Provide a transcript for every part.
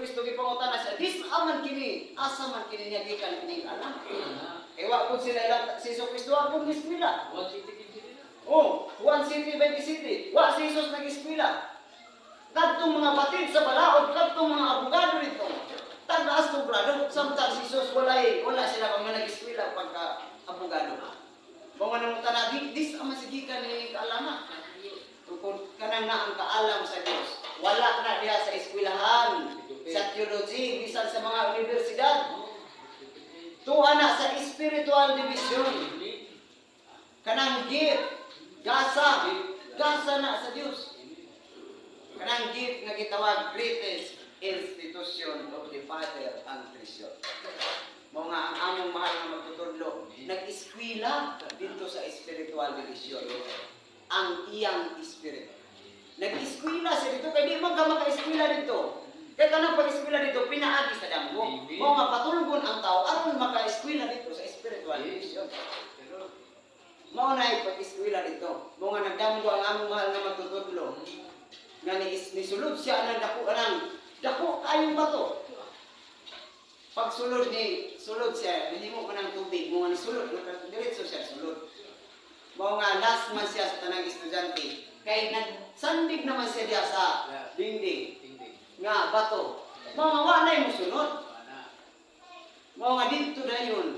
Kristo gipangutana siya, dis aman kini, asa man kini niya gikan kining anak. Ewa po sila ilang si Hesus Kristo ang nag-eskwela. Oh, Juan City, 20 City. Wa si Jesus nag-eskwela. Kadtong mga batid sa balaod, kadtong mga abogado dito. Tagas to grado, samtang si Jesus wala sila pang nag-eskwela pagka abogado. Kung anong tanah, dis aman sigikan ni kaalaman. Tukod kanang nga ang kaalam sa Dios. Wala na diha sa eskwelahan, sa theology, bisan sa mga universidad. Tuwa na sa spiritual division. Kanang gift, gasa na sa Dios. Kanang gift nga gitawag greatest institution of the Father and Treasure. Mga ang among mahal na magtutudlo, nag-eskwela dito sa spiritual division. Ang iyang spirit. Nag-eskwela siya dito, kaya di man ka maka-eskwela dito. Kaya kanang pag-eskwela dito, pinaagi sa damgo. Mga patulgon ang tao, aron maka-eskwela dito sa spiritual division. Maunay pag-eskwela dito. Mga nagdamgo ang among mahal na magtutudlo. Nga nisulod siya ng dako kayong bato. Pag sulod siya, hinimo ko ng tubig, mga nisulod, diretso siya sulod. Mga last man siya sa tanang estudyante, kaya nagsandig naman siya diya sa dingding, nga bato. Mga wanay mo sunod. Mga dito na yun,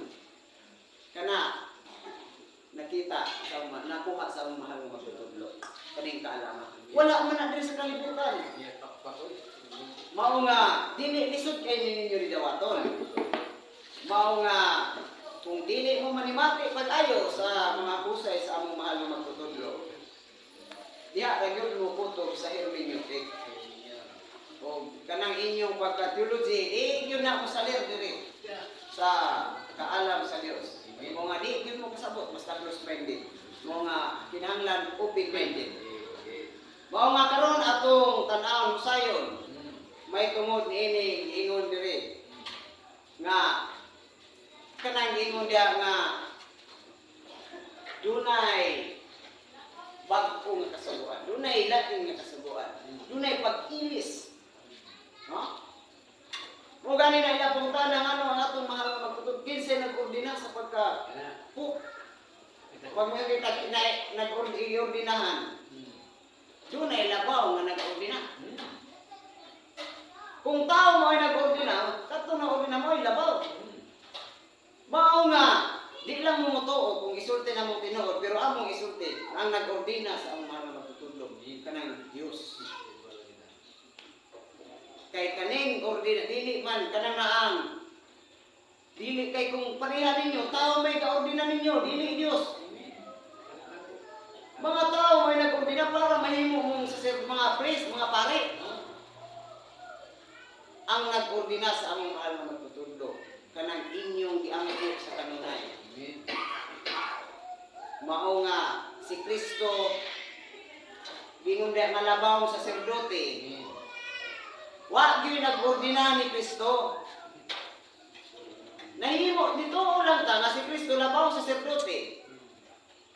kana nakita, nakuha sa mahal ng magtutudlo. Kaning kaalaman. Wala man na din sa kalibutan. Mao nga dili lisod kay ninyo ri dawaton. Mao nga kung dili mo manimati pag-ayo sa mga pusay sa among mahal nga magtutudlo. Diha ra gyud mo kutob sa hermeneutic. O kanang inyong pagka-theology, gyud na mo salir diri sa kaalam sa Dios. Mo nga di gyud mo kasabot basta close-minded. Mo nga kinahanglan open-minded. Mao nga karon atong tan-awon sayon. May tungod niini ingon diri nga kanang ingon dia nga dunay bag-o nga kasuguan, dunay laing nga kasuguan, dunay pag-ilis, no? Mo gani na ila pungtana nga ano ang atong mahal nga magtutod 15 nag-ordina sa pagka puk. Pag may kita nag-ordinahan, dunay labaw nga nag-ordina. Kung tao mo ay nag-ordina, kato na ordina mo ay labaw. Mao nga, di lang mo mutuo kung isulti na mong tinuod, pero among isulti, ang nag-ordina sa among mga magtutulog, kanang Diyos. Kay kaning ordina, dili man, kanang naang, dili kay kung pareha ninyo, tao may ka-ordina ninyo, dili Diyos. Mga tao may nag-ordina para mahimo mong sa mga priest, mga pare. Ang nag-ordina sa among mahal na magtutudlo kanang inyong giangko sa kanunay. Mao nga si Kristo gingon nga labaw sa sacerdote. Wa gyud nag-ordina ni Kristo. Nahimo dito lang ta nga si Kristo labaw sa sacerdote.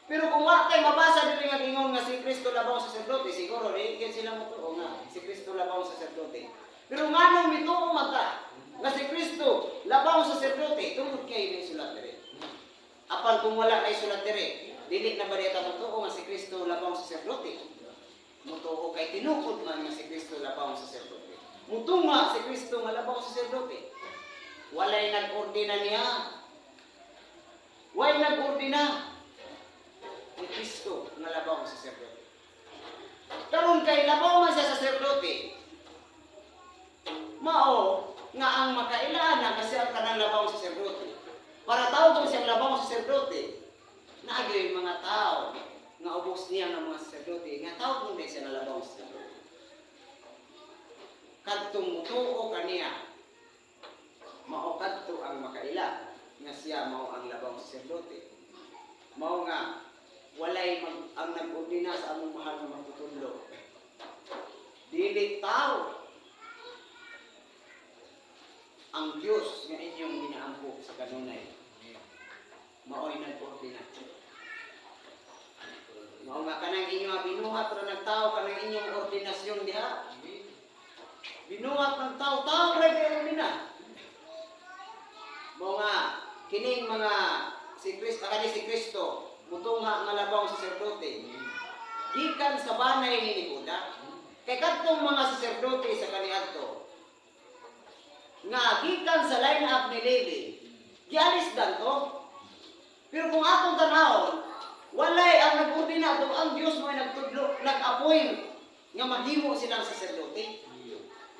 Pero kung wa kay mabasa diri nga gingon nga si Kristo labaw sa sacerdote, siguro kin sila mo nga si Kristo labaw sa sacerdote. Pero nganong mituo mata nga si Kristo labaw sa sacerdote, tungod kay ni sulat diri. Apan kung wala kay sulat diri, dili na bari ta mutuo nga si Kristo labaw sa sacerdote. Mutuo kay tinukod man nga si Kristo labaw sa sacerdote. Mutunga si Kristo nga labaw sa sacerdote. Walay nag-ordina niya. Way nag-ordina ni Kristo nga labaw sa sacerdote. Karon kay labaw man sa sacerdote, mao nga ang makailanan kasi ang kanang labaw sa sacerdote. Para tawag ko siyang labaw sa sacerdote, naagay mga tao nga ubos niya ng mga sacerdote, nga tawag mo siya na labaw sa sacerdote. Kadtong mutuo kaniya, mao kadto ang makaila, nga siya mao ang labaw sa sacerdote. Mao nga walay ang nag-ordina sa among mahal nga magtutudlo. Dili tao. Ang Diyos nga inyong ginaampo sa kanunay. Mao'y nag-ordina. Mao nga kanang inyong binuhat ra nagtao kanang inyong ordinasyon diha. Binuhat ng tao, tao ra kining mga si Kristo mutungha nga labaw sa saserdote gikan sa banay ni Nicoda. Kay kadtong mga saserdote sa kaniadto nga gikan sa line-up ni Levi, gialis dan to. Pero kung atong tanawon, walay ang nag-ordina to, ang Dios mo ay nagtudlo, nag-appoint nga mahimo silang saserdote.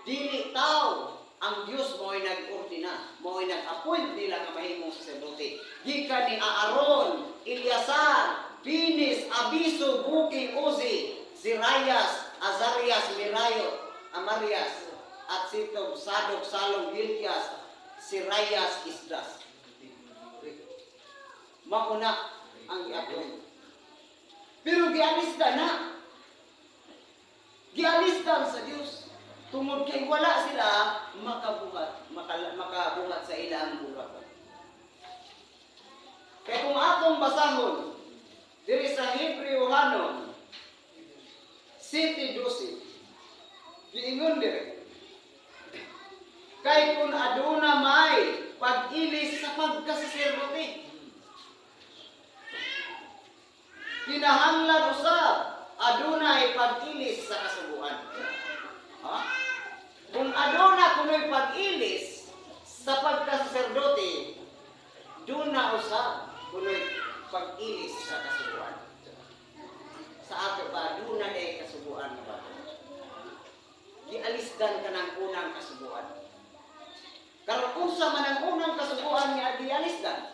Dili tao, ang Dios mo ay nag-ordina, mo ay nag-appoint nila nga mahimong saserdote. Gikan ni Aaron, Eleazar, Finis, Abiso, Buki, Uzi, Zirayas, Azarias, Mirayo, Amarias, at Sitob, Sadok, Salom, Hilkias, Sirayas, Isdas. Mauna ang i-appoint. Pero gialista na. Gialista sa Diyos. Tungod kay wala sila makabuhat sa ilang buhat. Kaya kung atong basahon, diri sa Hebrewhanon, 7:12, giingon diri, kay kung aduna may pag-ilis sa pagkasaserdote, kinahanglan usab adunay pag-ilis sa kasubuan. Ha? Kung aduna kunoy pag-ilis sa pagkasaserdote, duna usab kunoy pag-ilis sa kasubuan. Sa ato ba duna ay kasubuan ba? Gialisdan ka ng unang kasubuan. Karon unsa man ang unang kasubuan nga gialisdan?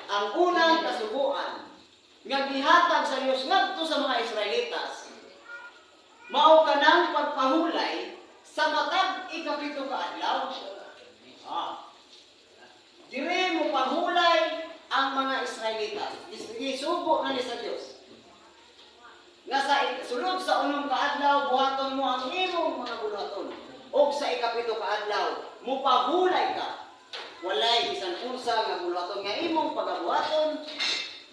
Ang unang kasubuan nga gihatag sa Dios ngadto sa mga Israelitas, mao kanang pagpahulay sa matag ikapito ka adlaw. Dire mo pahulay ang mga Israelitas. Isubo na ni sa Dios. Nga sa sulod sa unong kaadlaw buhaton mo ang imong mga buluhaton. Og sa ikapito ka adlaw mupahulay ka. Walay bisan unsa nga buluhaton nga imong pagabuhaton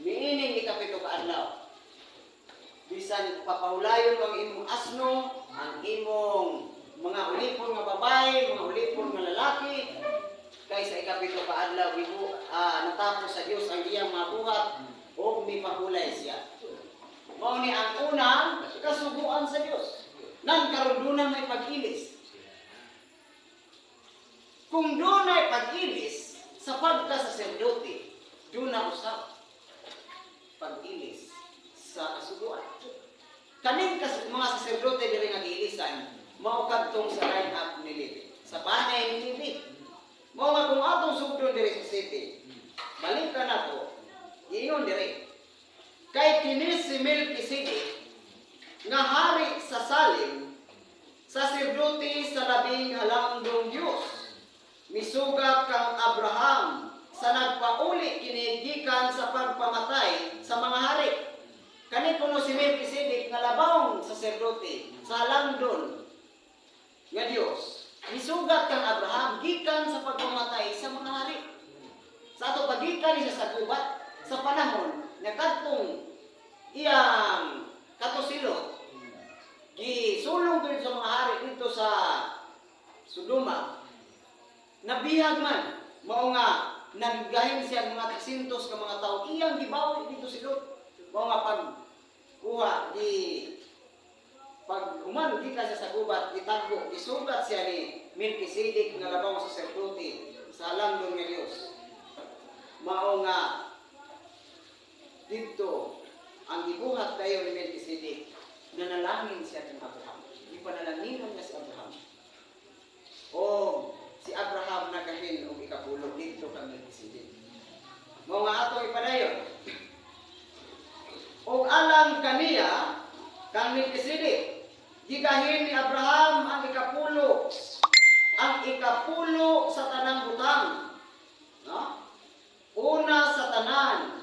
miining ikapito ka adlaw. Bisan papahulayon ang imong asno, ang imong mga ulipon nga babae, mga ulipon nga lalaki, kay sa ikapito ka adlaw natapos sa Dios ang iyang mga buhat o mipahulay siya. Mao ni ang unang kasubuan sa Dios. Nang karon dunay may pag-ilis. Kung dunay pag-ilis sa pagkasaserdote, duna usab pag-ilis sa kasubuan. Kaning mga saserdote diri nga giilisan, mao kadtong sa line-up ni Levi, sa banay ni Levi. Mao nga kung atong sugdon diri sa city, balikan nato, iyon diri. Kay kini si Melkisedek nga hari sa Salem, saserdote sa labing halangdong Dios, misugat kang Abraham sa nagpauli kini gikan sa pagpamatay sa mga hari. Kani kuno si Melkisedek nga labawng saserdote sa halangdon nga Dios, misugat kang Abraham gikan sa pagpamatay sa mga hari. Sa ato pagikan niya sa gubat sa panahon nga kadtong iyang katusilot gisulong dito sa mga hari dito sa Sodoma, nabihag man mao nga naggahin siya mga 300 ka mga tao iyang gibawi dito si Lot. Mao nga pag di pag human di ka sa gubat gitagbo gisugat siya ni Melkisedek nga labang saserdote sa halangdon nga Dios. Mao nga dito ang gibuhat kayo ni Melkisedek, nanalangin siya ng Abraham. Ipanalaningan niya si Abraham. O si Abraham nagahin og ikapulo dito kang Melkisedek. Mao nga ato ipadayon. Og alang kaniya kang Melkisedek, gigahin ni Abraham ang ikapulo sa tanang butang. No? Una sa tanan,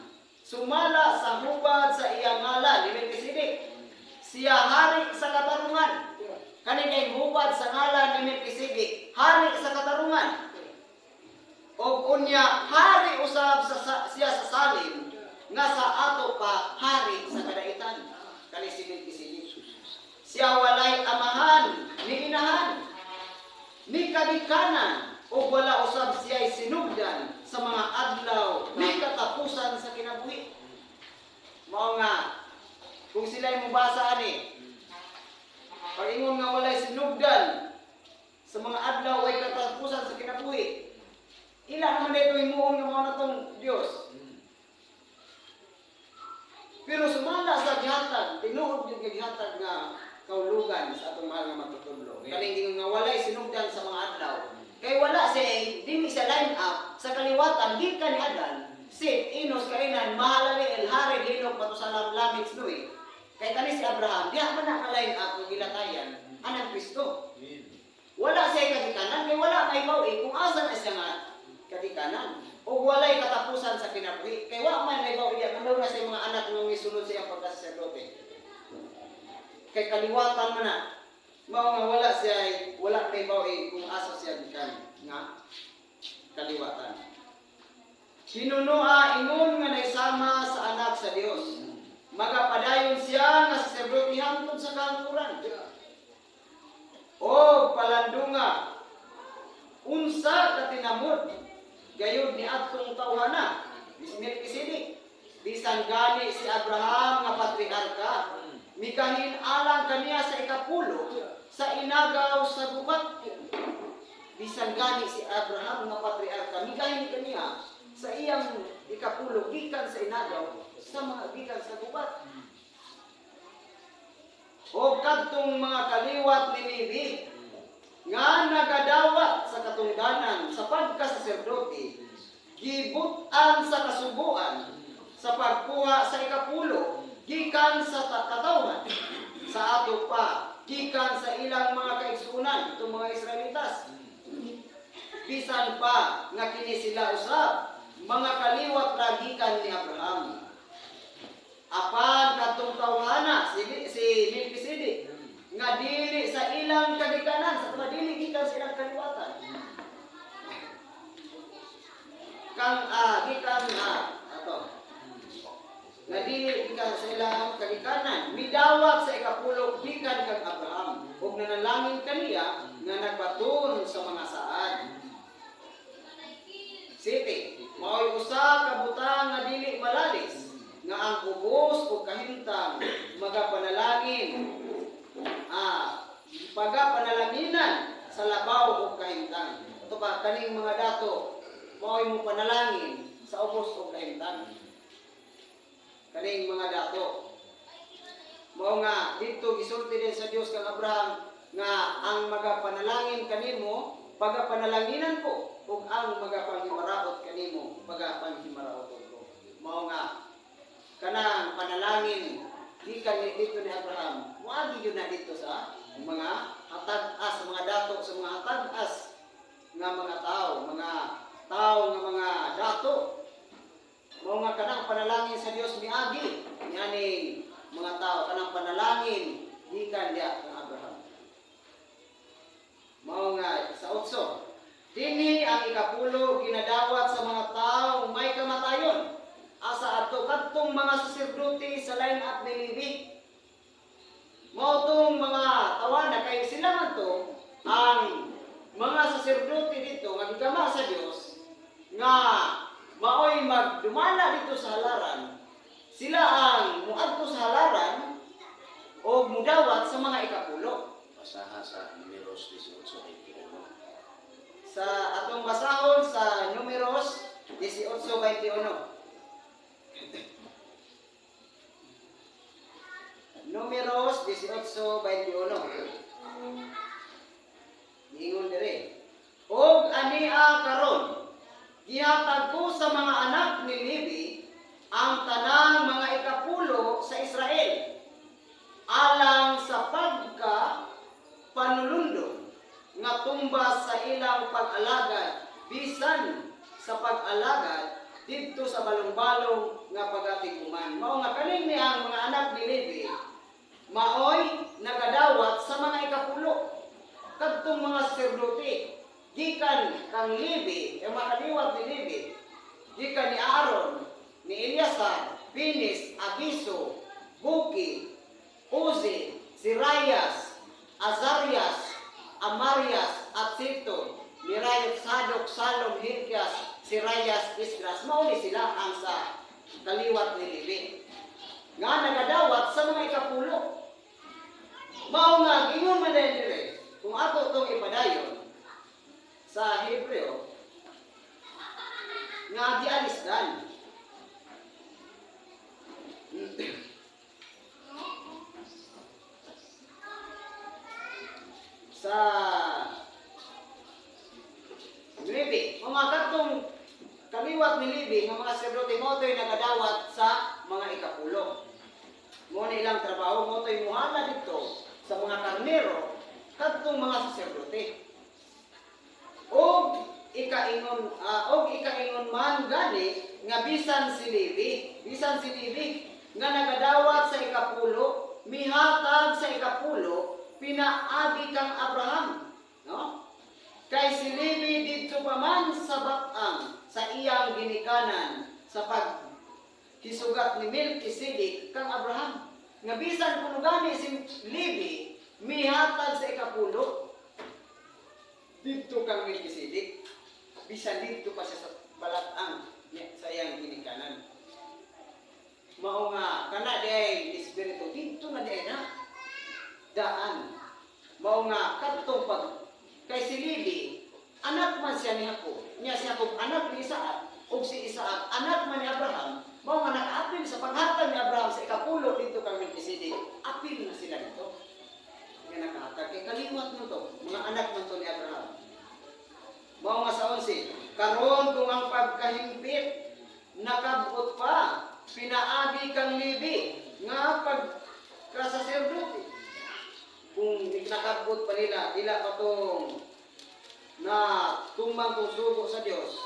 sumala sa hubad sa iyang ngalan ni Melkisedek. Siya hari sa katarungan. Kaning kay hubad sa ngalan ni Melkisedek, hari sa katarungan. O unya hari usab siya sa Salem nga sa ato pa hari sa kadaitan. Kani si Melkisedek. Siya walay amahan ni inahan, ni kadikanan, o wala usab siya sinugdan sa mga adlaw ni katapusan sa kinabuhi. Mao nga kung sila mubasa ani, pag-ingon nga walay sinugdan sa mga adlaw ay katapusan sa kinabuhi, ila naman dito himuon nga mao natong Dios. Pero sumala sa gihatag, tinuod yung gihatag nga kaulugan sa atong mahal nga magtutudlo. Kaling nga walay sinugdan sa mga adlaw. Kay wala siya, dili sa line up sa kaliwatan, gikan ni Adan, Sit, Enos, Kainan, Mahalalel, Hared, Hinok, Matusalam, Lamit, Snoy. Kay kani si Abraham, diha man na ka-line up ng gilatayan, anang Kristo. Wala siya kadikanan, kay wala may bawi kung asa na siya nga kadikanan. O walay katapusan sa kinabuhi. Kay wala man may bawi, kung na siya mga anak ng misunod siya pagkasaserdote. Kay kaliwatan man na, mao nga wala siya, wala may bawi kung asa siya gikan nga kaliwatan. Hinunua ingon nga naisama sa anak sa Dios. Magapadayon siya nga saserdote hangtod sa kangkuran. O palandunga, unsa ka tinamod, gayud ni atong tawhana, Melkisedek. Bisan gani si Abraham nga patriarka, mikahin alang kaniya sa ikapulo sa inagaw sa gubat. Bisan gani si Abraham nga patriarka, mikahin kaniya sa iyang ikapulo gikan sa inagaw sa mga gikan sa gubat. O kadtong mga kaliwat ni Levi nga nagadawat sa katungdanan sa pagkasaserdote, gibutan sa kasubuan sa pagkuha sa ikapulo gikan sa katawhan sa ato pa gikan sa ilang mga kaigsuonan itong mga Israelitas. Bisan pa nga kini sila usab mga kaliwat ra gikan ni Abraham. Apan katong tawhana si Melkisedek nga dili sa ilang kadikanan, sa mga dili gikan sa ilang kaliwatan. Gikan ato. Nga dili gikan sa ilang kadikanan, midawat sa ikapulo gikan kang Abraham ug nanalangin kaniya nga nagbaton sa mga saad. Siti, mao'y usa ka butang nga dili malalis nga ang ubos o kahintang magapanalangin pagapanalaginan sa labaw o kahintang. Ito ba, kaning mga dato mao'y mo panalangin sa ubos o kahintang. Kaning mga dato mao nga dito gisulti din sa Dios kang Abraham nga ang magapanalangin kanimo pagapanalanginan ko ug ang magapangimaraot kanimo pagapangimaraot ko. Mao nga kanang panalangin gikan dito ni Abraham, wagi yun na dito sa mga hatag-as, mga dato sa mga hatag-as nga mga tao nga mga dato. Mao nga kanang panalangin sa Dios miagi nianing mga tao, kanang panalangin gikan diha kang Abraham. Mao nga sa 8, dinhi ang ikapulo ginadawat sa mga tao may kamatayon. Asa ato kadtong mga saserdote sa line up ni Levi. Mao tong mga tawana kay sila man to ang mga saserdote dito nga gigama sa Dios nga maoy magdumala dito sa halaran. Sila ang muadto sa halaran o mudawat sa mga ikapulo. Basaha sa Numeros 18:21. Sa atong basahon sa Numeros 18:21. Numeros 18:21. Ingon dire. Og ania karon gihatag ko sa mga anak ni Levi ang tanang mga ikapulo sa Israel alang sa pagka panulundong nga tumbas sa ilang pag-alagad bisan sa pag-alagad dito sa balong-balong nga pagatiguman. Mao nga kaning ni ang mga anak ni Levi maoy nagadawat sa mga ikapulo kadtong mga saserdote gikan kang Levi, ang mga kaliwat ni Levi, gikan ni Aaron, ni Eleazar, Finis, Agiso, Buki, Uzi, Sirayas, Azarias, Amarias, at Sito, Mirayot, Sadok, Salom, Hilkias, si Rayas Islas, mauli sila ang sa kaliwat ni Levi. Nga nagadawat sa mga ikapulo. Mao nga, gingon man din dire, kung ako itong ipadayon sa Hebreo, nga gialisdan. Sa Levi, mga katong kaliwat ni Levi, ng mga sacerdote mo ito'y nagadawat sa mga ikapulo. Mo na ilang trabaho mo ito'y muhala dito sa mga karnero, katong mga sacerdote. Og ikaingon man gani nga bisan si Levi nga nagadawat sa ikapulo, mihatag sa ikapulo, pinaagi kang Abraham, no? Kay si Levi dito pa man sa batang sa iyang ginikanan sa paghisugat ni Melchizedek kang Abraham. Nga bisan kuno gani si Levi mihatag sa ikapulo dito kang Melchizedek. Bisan dito pa siya sa balatang sa iyang ginikanan. Mao nga kana day espiritu dito na day na daan. Mao nga kadtong pag kay si Levi, anak man siya ni Jacob. Niya si Jacob anak ni Isaac, ug si Isaac anak man ni Abraham. Mao nga nakaapil sa paghatag ni Abraham sa ikapulo dito kang Melchizedek. Apil na sila dito. Nga nakahatag kay kaliwat mo to, mga anak man to ni Abraham. Mao nga sa 11, karon kung ang pagkahimpit nakabot pa, pinaagi kang Levi nga pagkasaserdote. Kung nakabot pa nila, ila pa itong na tumbang kong sugo sa Diyos,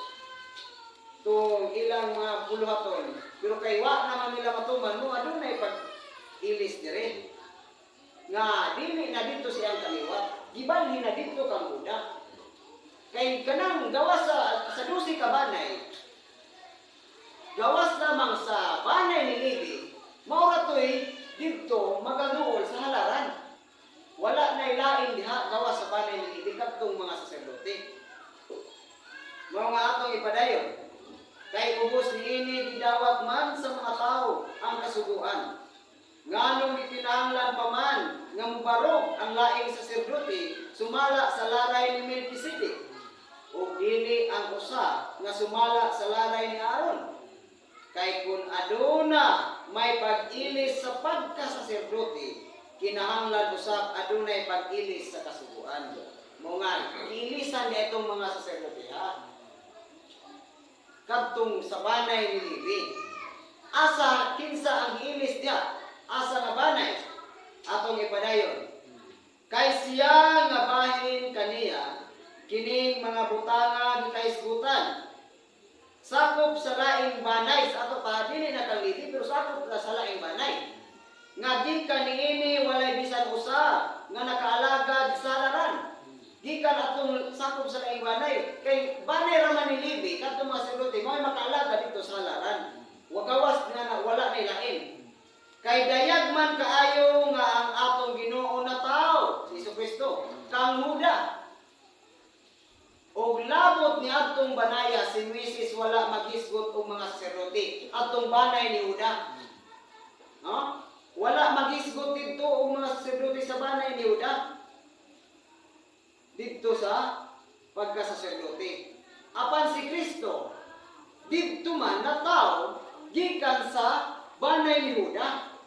itong ilang mga puluhaton, pero kay wa naman nila matuman mo, adunay pag-ilis dire. Nga, dili na dito siyang kaliwat, gibalhin na dito kang budak. Kay kanang gawas sa 12 ka banay, gawas lamang sa banay ni Levi, maura to'y dito magaluol sa halaran. Wala na ilaing diha gawas sa banay ni Levi kadtong mga saserdote. Mao nga atong ipadayon, kay ubos niini gidawat man sa mga tao ang kasuguan. Nganong ikinahanglan pa man nga mubarog ang laing saserdote sumala sa laray ni Melchizedek, o dili ang usa nga sumala sa laray ni Aaron. Kay kun aduna may pag-ilis sa pagkasaserdote, kinahanglan usab adunay pag-ilis sa kasuguan. Mo nga ilisan niya itong mga saserdote ha. Kadtong sa banay ni Levi, asa kinsa ang ilis niya, asa nga banay atong ipadayon. Kay siya nga bahin kaniya kining mga butanga gikaisgutan, sakop sa laing banay sa ato pa dili na kang Levi, pero sakop na sa laing banay. Nga gikan niini walay bisan usa nga nakaalagad sa halaran. Gikan atong sakop sa laing banay, kay banay ra man ni Levi kadtong mga sacerdote mao makaalagad dito sa halaran. Wagawas nga wala na ilain. Kay dayag man kaayo nga ang atong Ginoo na tao, si Jesucristo, kang Huda. Og labot ni atong banaya si Moises wala maghisgot og mga sacerdote atong banay ni Huda. No? Wala maghisgot dito og mga sacerdote sa banay ni Huda. Dito sa pagkasaserdote. Apan si Kristo dito man na tao gikan sa banay ni Huda.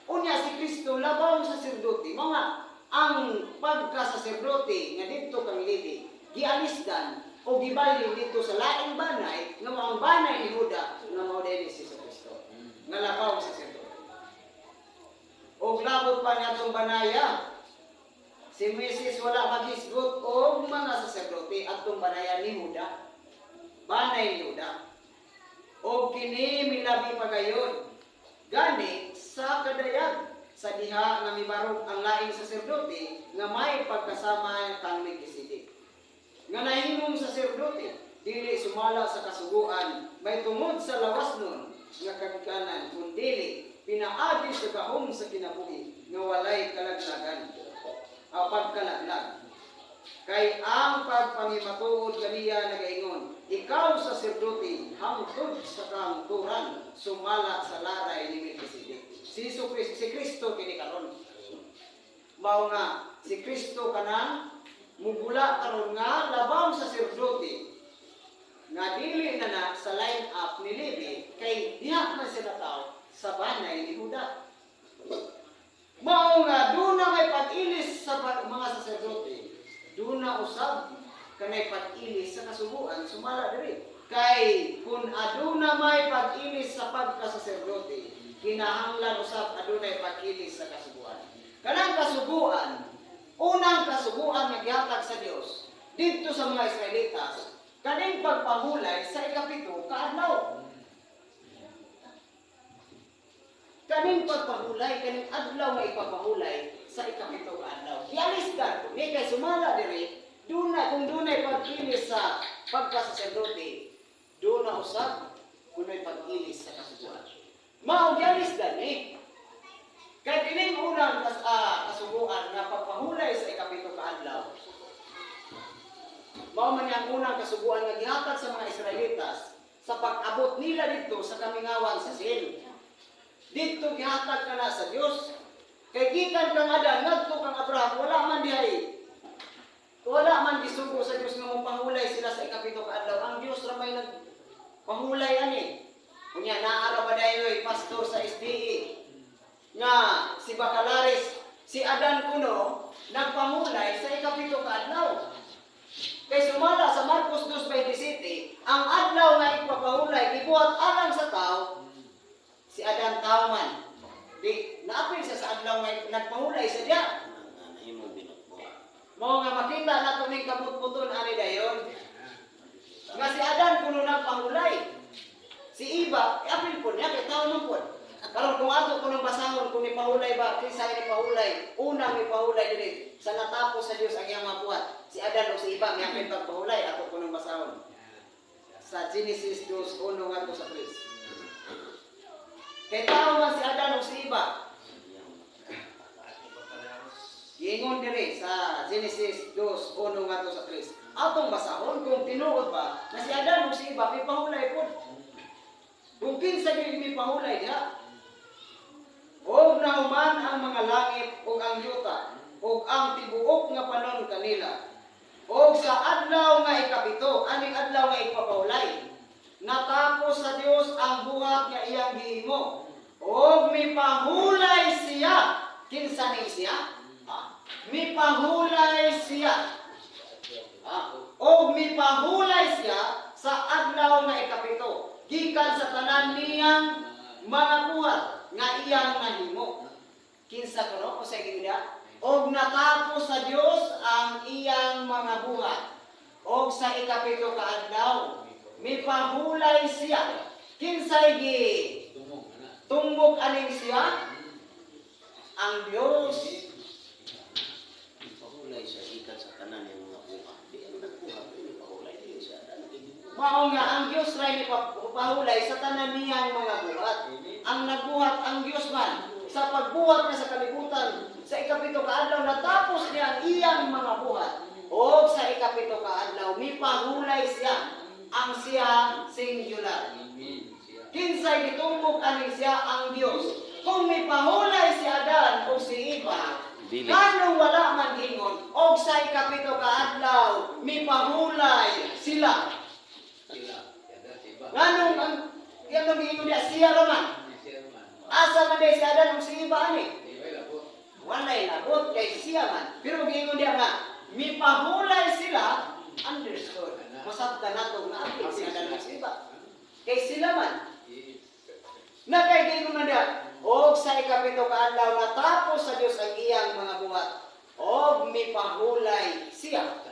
Unya si Kristo labaw sa saserdote. Mga ang pagkasaserdote nga dito kang Levi gialisdan o gibalhin dito sa laing banay nga ang banay ni Huda nga mao dinhi si Kristo nga labaw sa saserdote. Og labot pa niya itong banaya, si Moises wala maghisgot og mga saserdote at itong banaya ni Huda, banay ni Huda. O kini milabi pa gayon, gani sa kadayag sa diha nga mibarog ang laing saserdote nga may pagkasama kang Melchizedek. Nga nahimong saserdote, dili sumala sa kasuguan, may tungod sa lawas nun nga kagikanan, kundili pinaagi sa gahom sa kinabuhi nga walay kalaglagan o pagkalaglag. Kay ang pagpangimatuod kaniya nagaingon, ikaw sa saserdote hangtod sa kangturan sumala sa laray ni Melchizedek. Si Kristo kini karon. Mao nga si Kristo kanang mugula karon nga labang saserdote nga dili na sa line up ni Levi kay diha man sila tao sa banay ni Juda. Mao nga duna may pag-ilis sa mga saserdote, duna usab kanay pag-ilis sa kasubuan sumala diri. Kay kun aduna may pag-ilis sa pagkasaserdote, kinahanglan usab adunay pag-ilis sa kasubuan. Kanang kasubuan, unang kasubuan nga gihatag sa Dios didto sa mga Israelitas, kaning pagpahulay sa ikapito ka adlaw. Kaning pagpahulay, kaning adlaw nga ipapahulay sa ikapito ka adlaw. Gialisdan ko, kay sumala diri, kung dunay pag-ilis sa pagkasaserdote, duna usab kunay pag-ilis sa kasubuan. Mao gialisdan ni. Kay kining unang kasubuan nga pagpahulay sa ikapito ka adlaw. Mao man yang unang kasubuan nga gihatag sa mga Israelitas sa pag-abot nila didto sa kamingawan sa Sin. Dito gihatag ka na sa Dios. Kay gikan kang Adan ngadto kang Abraham wala man dihay. Wala man gisugo sa Dios nga mopahulay sila sa ikapito ka adlaw. Ang Dios ra may nagpahulay ani. Unya naa ra ba dayoy pastor sa SDE nga si Bacalaris, si Adan kuno nagpahulay sa ikapito ka adlaw. Kay sumala sa Marcos 2:27, ang adlaw nga ipapahulay gibuhat alang sa tao si Adan tawman. Di naapil siya sa adlaw nga nagpahulay sa diya. Mao nga makita nato ning kabutbuton ani dayon. Nga si Adan kuno nagpahulay. Si Iba, apil po niya kay tao man po. Karon kung ato kuno basahon kung ipahulay ba, kinsa ni ipahulay, unang ipahulay diri sa natapos sa Dios ang iyang mabuhat. Si Adan o si Iba nga apil pagpahulay ato kuno basahon. Sa Genesis 2:1 ngadto sa 3. Kay tao man si Adan o si Iba. Giingon diri sa Genesis 2:1 ngadto sa 3. Atong basahon kung tinuod ba na si Adan o si Iba may pahulay pud. Kung kinsa gyud may pahulay diha. Og nahuman ang mga langit ug ang yuta ug ang tibuok nga panon kanila. Og sa adlaw nga ikapito, aning adlaw nga ipapahulay, natapos sa Dios ang buhat nga iyang gihimo. Og mipahulay siya. Kinsa ni siya? Mipahulay siya. Og mipahulay siya sa adlaw nga ikapito. Gikan sa tanan niyang mga buhat nga iyang nahimo. Kinsa kuno o sa giniya? Og natapos sa Dios ang iyang mga buhat. Og sa ikapito ka adlaw, mipahulay siya. Kinsay gi tumbok aning siya? Ang Dios. Pahulay siya ikan sa tanan ng mga buhat. Di ang nagbuhat, pahulay din siya. Mao nga ang Dios ray pahulay sa tanan niyang mga buhat. Ang nagbuhat ang Dios man sa pagbuhat niya sa kalibutan sa ikapito ka adlaw natapos niya ang iyang mga buhat. O sa ikapito ka adlaw mipahulay siya ang siya singular. Kinsay gitumbok aning siya ang Dios. Kung mipahulay si Adan o si Iba, kanong wala man hingon og sa ikapito ka adlaw mipahulay sila. Nganong ang iyang giingon niya siya raman. Asa man day si Adan o si Iba ani? Walay labot kay siya man. Pero giingon niya nga mipahulay sila, understood. Masabta nato nga apil si Adan o si Iba. Kay sila man. Na kay giingon man niya, og sa ikapito ka adlaw natapos sa Dios ang iyang mga buhat. Og mipahulay siya.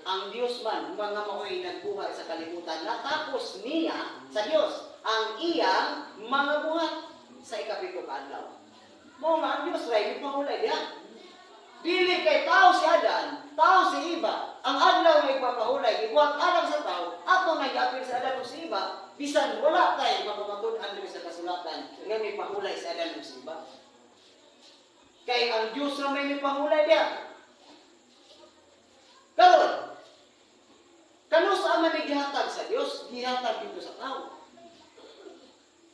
Ang Dios man, mga maoy nagbuhat sa kalibutan, natapos niya sa Dios ang iyang mga buhat sa ikapito ka adlaw. Mao nga ang Dios ray mipahulay diha. Dili kay tao si Adan, tao si Iba. Ang adlaw nga ipapahulay, ibuhat alang sa tao, ato nga giapil sa Adan ug si Iba, bisan wala tay mapamatud-an diri sa kasulatan nga mipahulay si Adan ug si Iba. Kay ang Dios ra may mipahulay diha. Karon, kanusa man ni gihatag sa Dios, gihatag dito sa tao.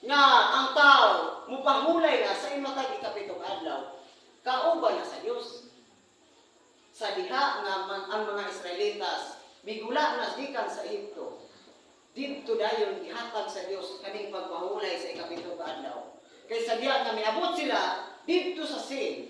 Nga ang tao mupahulay na sa imatag ikapitong adlaw, kauban na sa Dios. Sa diha nga ang mga Israelitas migula na gikan sa Ehipto, dito dayon gihatag sa Dios kaning pagpahulay sa ikapitong adlaw. Kay sa diha nga miabot sila dito sa Sin,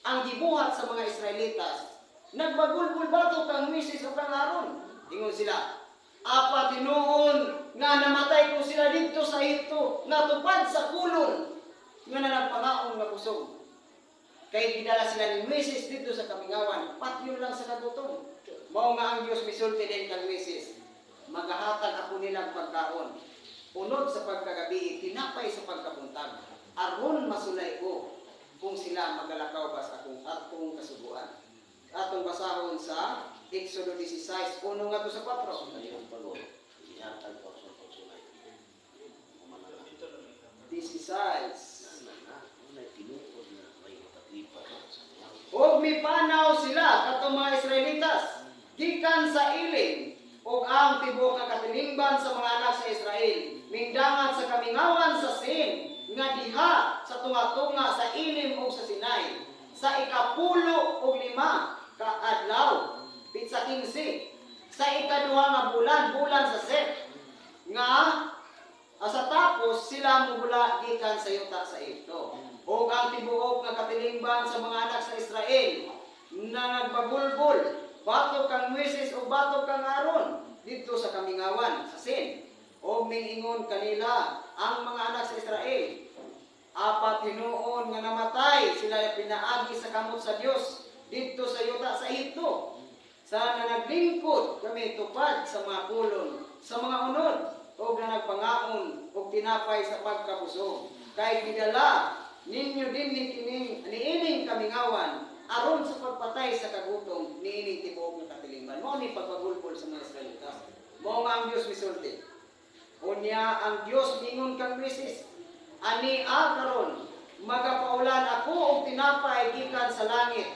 ang gibuhat sa mga Israelitas, nagbagulbul bato kang Moises o kang Aaron. Ingon sila, apat tinuon nga namatay ko sila dito sa Ehipto, nga tupad sa kulon nga nanagpangaon nga kusog. Kay gidala sila ni Moises dito sa kamingawan, patyon lang sa kagutom. Mao nga ang Dios misulti din kang Moises, magahatag ako nilang pagkaon. Unod sa pagkagabi, tinapay sa pagkabuntag. Aron masulay ko kung sila magalakaw ba sa akong kasubuan. Atong basahon sa Exodo 16, uno nga to sa 4. Ayun pa Lord. Ihatag ko sa pagsulay. 16. Og mipanaw sila katong mga Israelitas gikan sa ilim og ang tibuok nga katilingban sa mga anak sa Israel mingdangan sa kamingawan sa Sin nga diha sa tunga-tunga sa ilim og sa Sinai sa ika-10 og 5 ka adlaw pitsa 15 sa ikaduha nga bulan sa Set nga asa tapos sila mugula gikan sa yuta sa Ehipto. O ang tibuok nga katilingban sa mga anak sa Israel na nagbagulbol, batok kang Moises o batok kang Aaron dito sa kamingawan, sa Sin. O mingingon kanila ang mga anak sa Israel, apat tinuon nga namatay, sila pinaagi sa kamot sa Dios dito sa yuta sa Ehipto. Sana naglingkod kami tupad sa mga kulon, sa mga unod, o na nagpangaon o tinapay sa pagkabusog. Kay gidala ninyo din niining kamingawan aron sa pagpatay sa kagutom niining tibuok nga katilingban. Mao ni pagpagulbol sa mga Israelitas. Mao nga ang Dios misulti. Unya ang Dios mingon kang Moises, ani karon magapaulan ako og tinapay gikan sa langit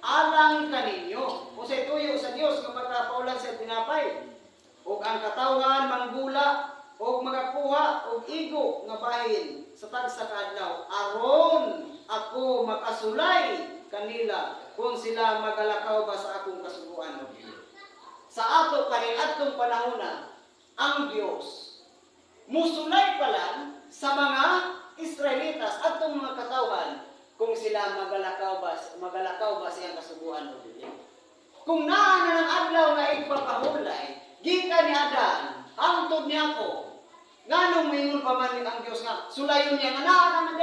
alang kaninyo. Unsay tuyo sa Dios nga magapaulan sa tinapay ug ang katawhan manggula og magakuha og igo nga bahin sa tagsa ka adlaw aron ako makasulay kanila kung sila magalakaw ba sa akong kasubuan. Sa ato kaniadtong panahona ang Dios musulay pa lang sa mga Israelitas atong mga katawhan kung sila magalakaw ba sa iyang kasubuan. Kung naa na ng adlaw nga ipapahulay gikan ni Adan hangtod niya ako nganong mingon pa man ang Dios nga sulayon niya nga naa naman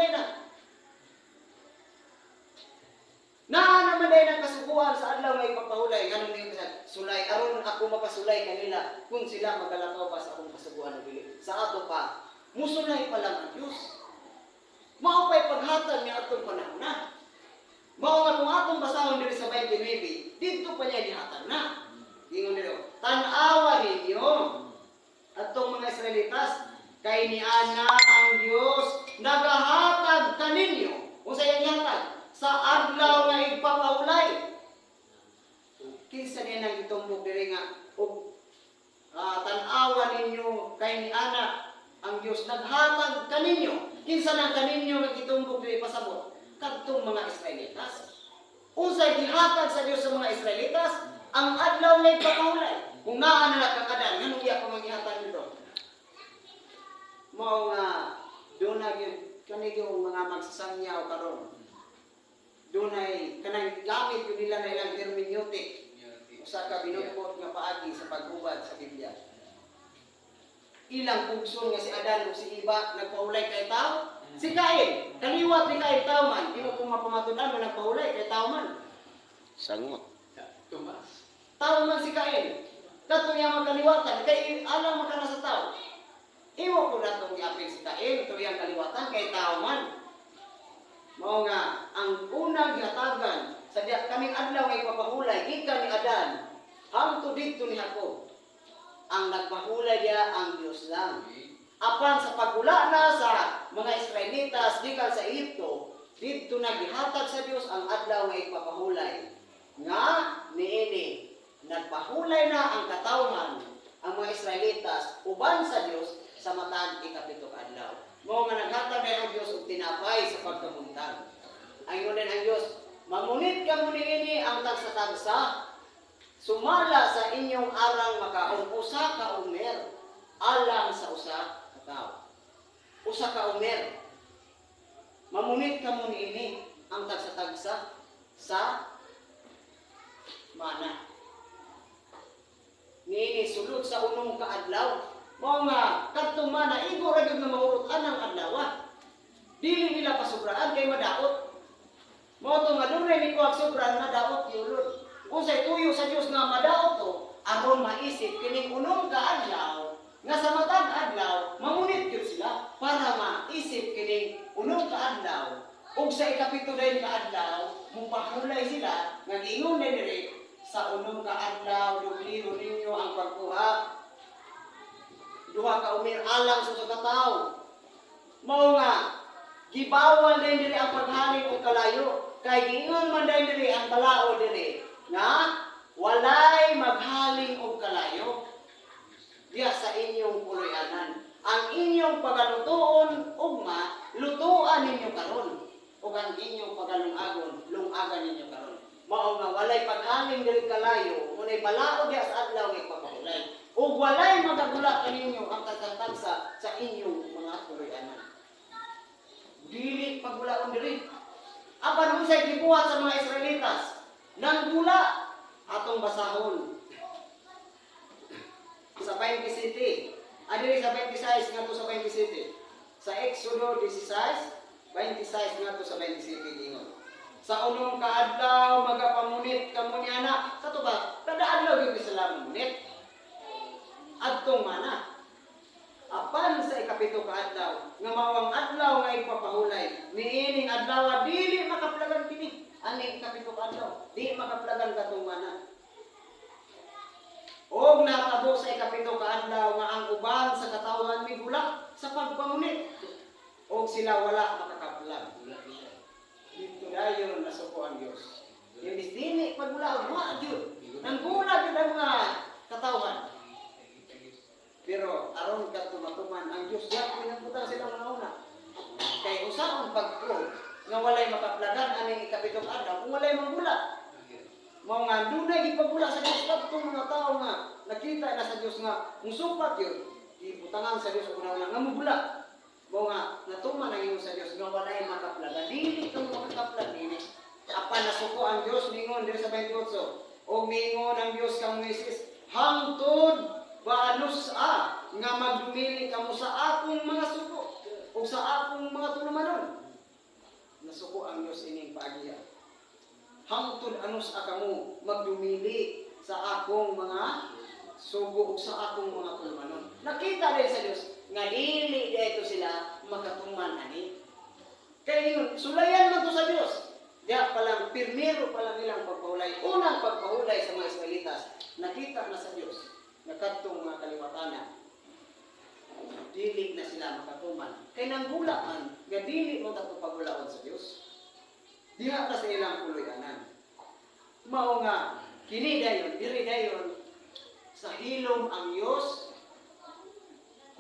day na kasubuan sa adlaw nga ipapahulay nganong mingon sa sulay aron ako makasulay kanila kung sila magalakaw ba sa akong kasubuan dili sa ato pa musulay pa lang ang Dios. Mao pay paghatag niya atong panahon na. Mao nga kung atong basahon diri sa 29 dito pa niya gihatag na. Ingon nilo tan-awa ninyo atong mga Israelitas kay ni ana ang Dios nagahatag kaninyo. Unsa iyang hatag? Sa adlaw nga igpapaulay. Kinsa niya nang itumbok diri nga og tan-awa ninyo kay ni ana ang Dios naghatag kaninyo. Kinsa nang kaninyo nga gitumbok diri pasabot? Kadtong mga Israelitas. Unsa gihatag sa Dios sa mga Israelitas? Ang adlaw nga igpapaulay. Kung naa na kang Adan, nganong iya pa maghihatag nito? Mao nga doon na kani yung mga magsasangyaw karon. Dunay kanang gamit yun nila na ilang hermeneutic. Usa ka binukod nga paagi sa paghubad sa Biblia. Ilang pugson nga si Adan ug si Eva nagpaulay kay tao. Si Cain, kaliwat ni Cain tao man. Imo kung mapamatudan mo nagpaulay kay tao man. Sangot. Tao man si Cain. Kato niya magkaliwatan kay alang makana sa tao. Imo ko natong giapil si Cain tuyang kaliwatan kay tao man. Mao nga ang unang gihatagan sa kaming adlaw nga ipapahulay gikan ni Adan hangtod didto ni Jacob. Ang nagpahulay dia ang Dios lang. Apan sa pagula na sa mga Israelitas gikan sa Ehipto, didto na gihatag sa Dios ang adlaw nga ipapahulay. Nga niini nagpahulay na ang katawhan ang mga Israelitas uban sa Dios sa matag ikapito ka adlaw. Mao nga naghatag ang Dios og tinapay sa pagkamuntag. Ayon din ang Dios, mamunit ka muni ini ang tagsa-tagsa. Sumala sa inyong arang makaon usa ka umer alang sa usa ka tawo. Usa ka umer. Mamunit ka muni ini ang tagsa-tagsa sa mana. Niini sulod sa unong kaadlaw. Mao nga kadtong mana igo ra gyud nga maurutan ang adlaw. Dili nila pasubraan kay madaot. Mao to nga dunay ni kuwag sobra nga daot yulod. Unsay tuyo sa Dios nga madaot to aron maisip kining unong kaadlaw nga sa matag adlaw mamunit gyud sila para maisip kining unong kaadlaw ug sa ikapito dayon kaadlaw mupahulay sila nga giingon diri sa unong kaadlaw dugliro ninyo ang pagkuha duha ka umir alang sa ka tawo. Mao nga gibawal din diri ang paghaling og kalayo kay giingon man diri ang balao diri nga walay maghaling og kalayo diya sa inyong puloy-anan. Ang inyong pagalutoon ugma lutoan ninyo karon ug ang inyong pagalungagon lungagan ninyo karon. Mao nga walay paghaling diri kalayo munay balao diya sa adlaw nga pagpahulay ug walay magagula kaninyo ang tagsa sa inyong mga puloy-anan. Dili pagbulaon diri. Apan unsay gibuhat sa mga Israelitas? Nang gula atong basahon. Sa 27. Adiri sa 26 ngadto sa 27. Sa Exodo 16, 26 ngadto sa 27 ingon. Sa unong kaadlaw magapamunit kamo ni anak. Kato ba? Kada adlaw gyud sila munit. Adtong mana? Apan sa ikapito ka adlaw nga mawang adlaw nga ipapahulay niining adlaw dili makaplagan kini ani ikapito ka adlaw di makaplagan katong mana og natabo sa ikapito ka adlaw nga ang uban sa katawhan migula sa pagpamunit og sila wala makakaplag dito dayon nasuko ang Dios imbis dili pagmula wa gyud nang gula gyud ang mga katawhan. Pero aron ka tumatuman ang Dios diya pinagbutan sila una. Kay usa ang pagpro nga walay makaplagan aning ikapitong adlaw kung walay manggula. Mao nga dunay gipagula sa Dios kadtong mga tawo nga nakita na sa Dios nga musupat yun. Ibutangan sa Dios una nga mugula. Mao nga natuman ang imo sa Dios nga walay makaplagan. Dili ka makaplag dinhi. Apan nasuko ang Dios mingon diri sa 28. Og mingon ang Dios kang Moises hangtod baanus nga magdumili kamo sa akong mga suko o sa akong mga tulumanon. Nasuko ang Dios ining paagiya. Hangtod anus kamo magdumili sa akong mga sugo o sa akong mga tulumanon. Nakita din sa Dios nga dili dito sila makatuman ani. Kaya sulayan man to sa Dios. Diya palang pirmero palang ilang pagpahulay. Unang pagpahulay sa mga Israelitas. Nakita na sa Dios nakatong mga kaliwatanan dili na sila makatuman kay nanggulaan nga dili mo tato pagulaon sa Dios diha na sa ilang puloy-anan. Mao nga kini dayon diri dayon sa hilom ang Dios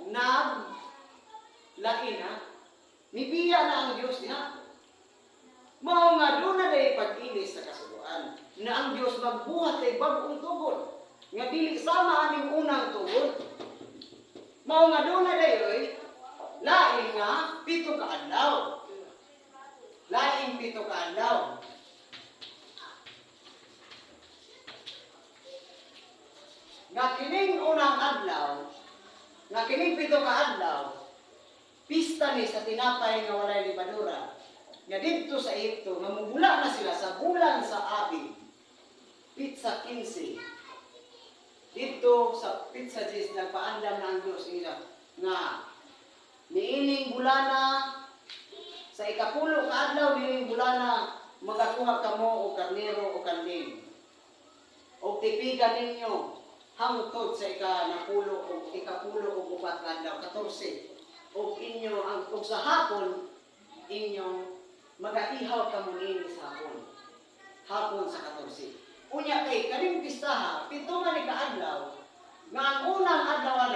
nag laina nibiya na ang Dios diha. Mao nga doon na day pag-ilis sa kasugoan na ang Dios magbuhat kay bag-ong tugon nga dili sama aning unang tugon. Mao nga doon na dayoy lain nga pito ka adlaw. Lain pito ka adlaw. Nga kining unang adlaw, nga kining pito ka adlaw, pista ni sa tinapay nga walay libadura. Nga dito sa Egypto, nga mugula na sila sa bulan sa Abib. Pizza 15. Dito sa Pizza 10 nagpaandam na ang Diyos nila nga niining bulana sa ikapulo ka adlaw niining bulana magakuha kamo og karnero o kanding. Og tipigan ninyo hangtod sa ikapulo og upat ka adlaw 14. Og inyo ang og sa hapon inyong magaihaw kamo nini sa hapon. Hapon sa 14. Unya kay kaning pistaha, pito nga ni kaadlaw, nga ang unang adlaw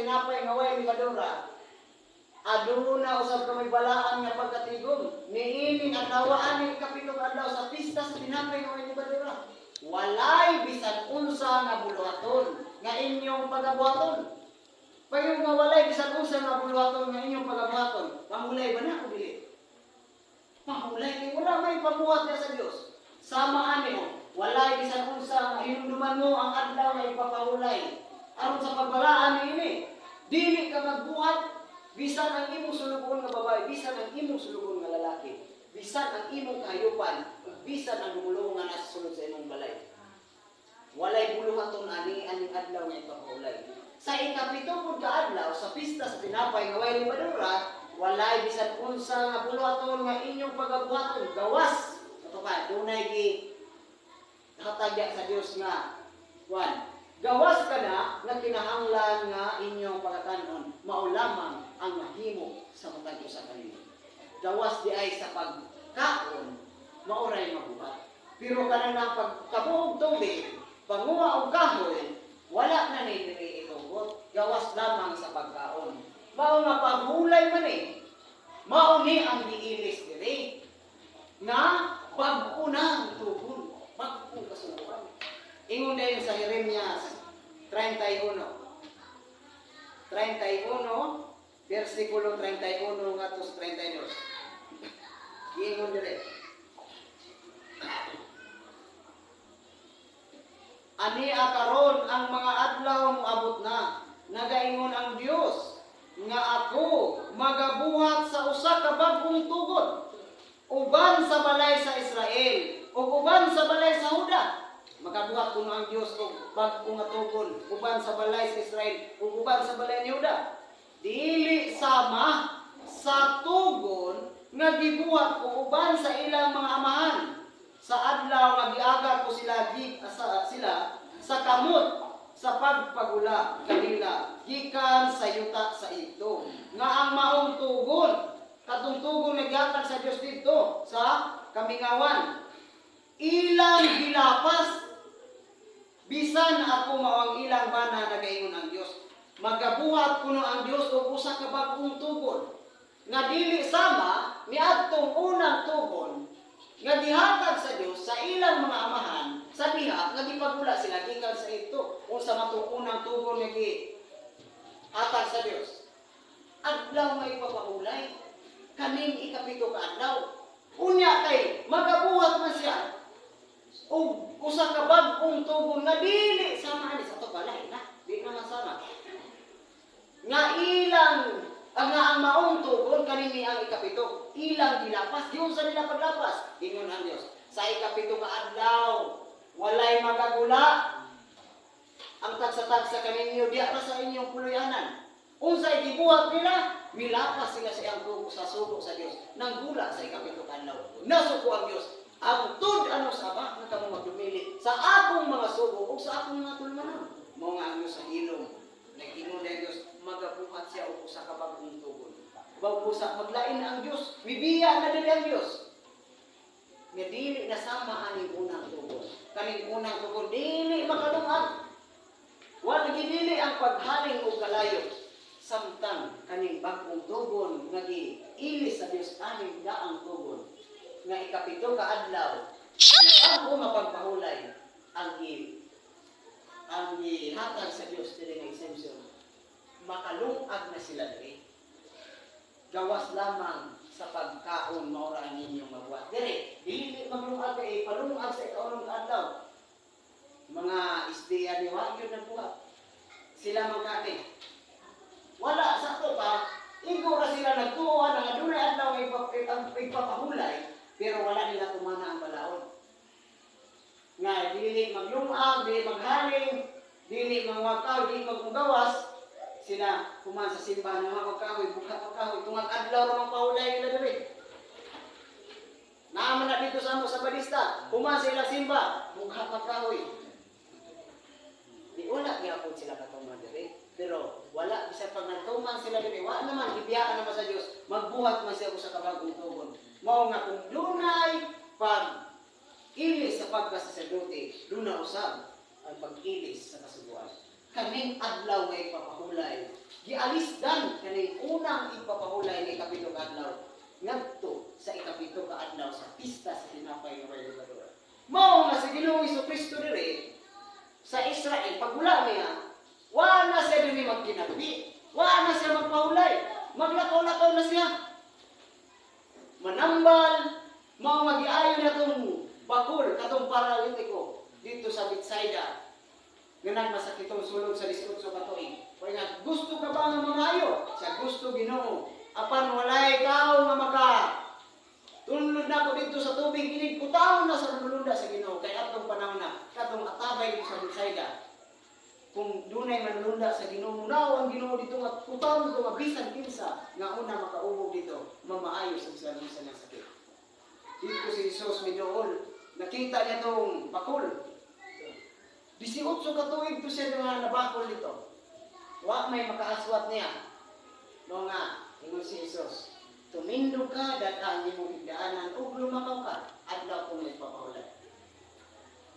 tinapay nga way libadura. Aduna usab ka may balaan nga pagkatigom. Niining adlaw ani kapitong adlaw sa pista sa tinapay nga way libadura. Walay bisan unsa nga buluhaton nga inyong pagabuhaton. Pag nga walay bisan unsa nga buluhaton nga inyong pagabuhaton, pamulay ba na o dili? Pamulay kay wala may pabuhat na sa Dios. Samaan niyo, walay bisan unsa nga hinumduman mo ang adlaw nga ipapahulay. Aron sa pagbalaan niini, dili ka magbuhat bisan ang imong sulugon nga babae, bisan ang imong sulugon nga lalaki, bisan ang imong kahayupan, bisan ang lumulong nga nasa sulod sa imong balay. Walay buluhaton ani aning adlaw nga ipapahulay. Sa ikapito pud ka adlaw sa pista sa tinapay nga way libadura, walay bisan unsa nga buluhaton nga inyong pagabuhaton, gawas. Ato ka, dunay gi hatagya sa Dios nga kuan. Gawas ka na nga kinahanglan nga inyong pagkatanon, maulamang ang mahimo sa matag sa kanila. Gawas di ay sa pagkaon, mauray mabuhat. Pero kanang pagkabuhog tubig, panguha og kahoy, wala na ni diri itugot. Gawas lamang sa pagkaon. Mao nga paghulay man mao ni ang giilis diri. Nga pag-unang tugon, pag-unang kasunuan. Ingon din sa Jeremias 31, versikulo 31 ngatos 32. Ingon dire. Ani akaron ang mga adlaw moabot na, nagaingon ang Dios nga ako magabuhat sa usa ka bag-ong tugon uban sa balay sa Israel ug uban sa balay sa Huda. Magabuhat kuno ang Dios og bag-o nga tugon uban sa balay sa Israel ug uban sa balay ni Juda. Dili sama sa tugon nga gibuhat ko uban sa ilang mga amahan sa adlaw nga giaga ko sila sa kamot sa pagpagula kanila gikan sa yuta sa ito nga ang maong tugon katong tugon nga gihatag sa Dios dito sa kamingawan ilang gilapas. Bisan ako mao ang ilang bana nagaingon ang Dios. Magabuhat kuno ang Dios og usa ka bag-ong tugon nga dili sama niadtong unang tugon nga gihatag sa Dios sa ilang mga amahan sa diha nga gipagula sila gikan sa ito unsa matong unang tugon nga gihatag sa Dios. Adlaw nga ipapahulay kaning ikapito ka adlaw. Unya kay magabuhat man siya og usa ka bag-ong tugon nga dili sama ani sa to balay na di naman sama nga ilang ang maong tugon kanini ang ikapito ilang gilapas di unsa nila paglapas ingon ang Dios sa ikapito ka adlaw walay magagula ang tagsa-tagsa kaninyo diya pa sa inyong puluyanan unsay gibuhat nila milapas sila sa iyang tugo sa sugo sa Dios nang gula sa ikapito ka adlaw nasuko ang Dios ang tud ano sa ba nga kamo magdumili sa akong mga sugo ug sa akong mga tulmanon mo nga ang sa ilong nag-ingon ang Dios magabuhat siya og usa ka bag-ong tugon bawusa maglain na ang Dios mibiya na dili ang Dios nga dili nasama aning unang tugon kaning unang tugon dili makalungag wala gidili ang paghaling og kalayo samtang kaning bag-ong tugon nga giilis sa Dios aning daang tugon nga ikapito ka adlaw ako mapagpahulay ang hatag sa Dios diri nga exemption makalungag na sila diri gawas lamang sa pagkaon maura ang inyong mabuhat diri dili maglungag kay palungag sa ikaunang adlaw mga isdiya ni wa gyud nagbuhat sila magkati wala sa to pa ingo ra sila nagtuo nga dunay adlaw nga ipapahulay pero wala nila tumana ang balaod. Nga, dili maglumag, dili maghaling, dili mangwakaw, dili magmugawas, sila kuman sa simbahan ng mga magkahoy, bukat magkahoy, tungang adlaw na magpahulay nila dali. Naaman na dito sa balista, kuman sila simba, bukat magkahoy. Di wala gyapon sila katungan dali. Pero wala, bisa pag nagtuman sila dali, wala naman, ibiyaan naman sa Diyos, magbuhat man siya sa kabagong tugon. Mao nga kung lunay pag-ilis sa pagkasaserdote, luna usab ang pag-ilis sa kasubuan. kaning adlaw nga ipapahulay. Gialisdan kaning unang ipapahulay ni ikapito ka adlaw ngadto sa ikapito ka adlaw sa pista sa tinapay nga may libador. Mao nga sa Ginoong Jesucristo diri sa Israel pagula niya, wa na siya diri magkinabi, wa na siya magpahulay, maglakaw-lakaw na siya. Manambal, mao nga giayon na tong bakul katong paralitiko dito sa Bethsaida. Ganang masakitong sulod sa 18 ka tuig. Kaya nga, gusto ka ba nga mangayo? Sa gusto Ginoo. Apan walay ikaw nga maka tunlod na ko dito sa tubig, inig putaw na sa nulunda sa Ginoo. Kaya atong panahon na, katong atabay dito sa Bethsaida. Kung dunay manulunda sa Ginoo, now ang Ginoo dito nga putaw dito nga bisan kinsa nga una makaubog dito, mamaayo sa sa ng sakit. Dito si Jesus medyool, nakita niya tong bakul. 18 ka tuig to siya nga nabakol dito. Wa may makaaswat niya. No nga, ingon si Jesus, tumindog ka, dadaan ni mong higdaanan, ug lumakaw ka, adlaw ko may papahulay.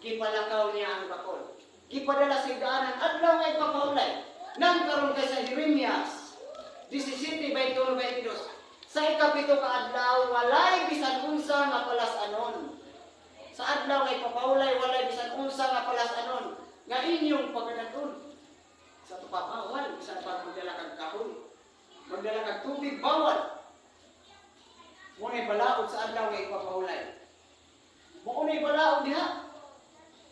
Gipalakaw niya ang bakol. Gipadala sa higdaanan, adlaw may papahulay. Nang karon kay sa Jeremias 17:22, sa ikapito ka adlaw, walay bisan unsa nga palas-anon. Sa adlaw kay papahulay, walay bisan unsa nga palas-anon nga inyong pagkanaton. Sa tupapawal, bisan pag magdala kag kahoy, magdala kag tubig, bawal. Muna'y balaod sa adlaw nga ipapahulay. Muna'y balaod diha.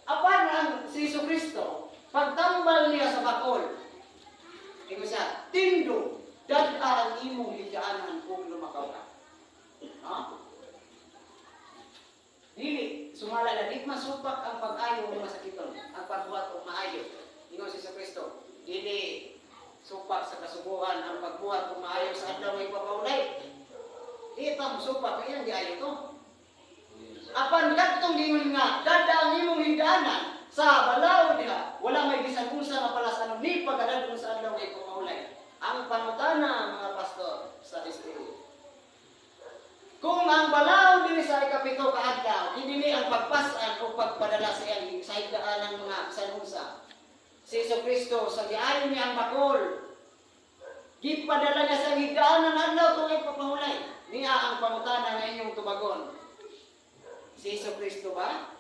Apan ang si Jesucristo, pagtambal niya sa bakol, ito siya, tindo, dada ang imong higdaanan kung lumakaw ka. Ha? Dili, sumala na, di masupak ang pag-ayo ng masakiton, ang pagbuhat o maayo. Ingon si Jesucristo, dili supak sa kasubuhan ang pagbuhat o maayo sa adlaw ng ipapahulay. Di ta musupak, kaya di ayo to. Apan kadtong gingon nga, dada ang imong higdaanan sa balaod diha, wala may bisan unsa nga palasanon ni pagkadadon sa adlaw ng ipapahulay. Ang pangutana mga pastor sa Espiritu. Kung ang balaw diri sa ikapito ka adlaw, hindi ang pagpasan o pagpadala sa iyang sa higdaan ng mga sanunsa. Si Jesucristo sa giayon niya ang bakol, gipadala niya sa higdaan ng adlaw kung ipapahulay. Niya ang pangutana nga inyong tubagon. Si Jesucristo ba?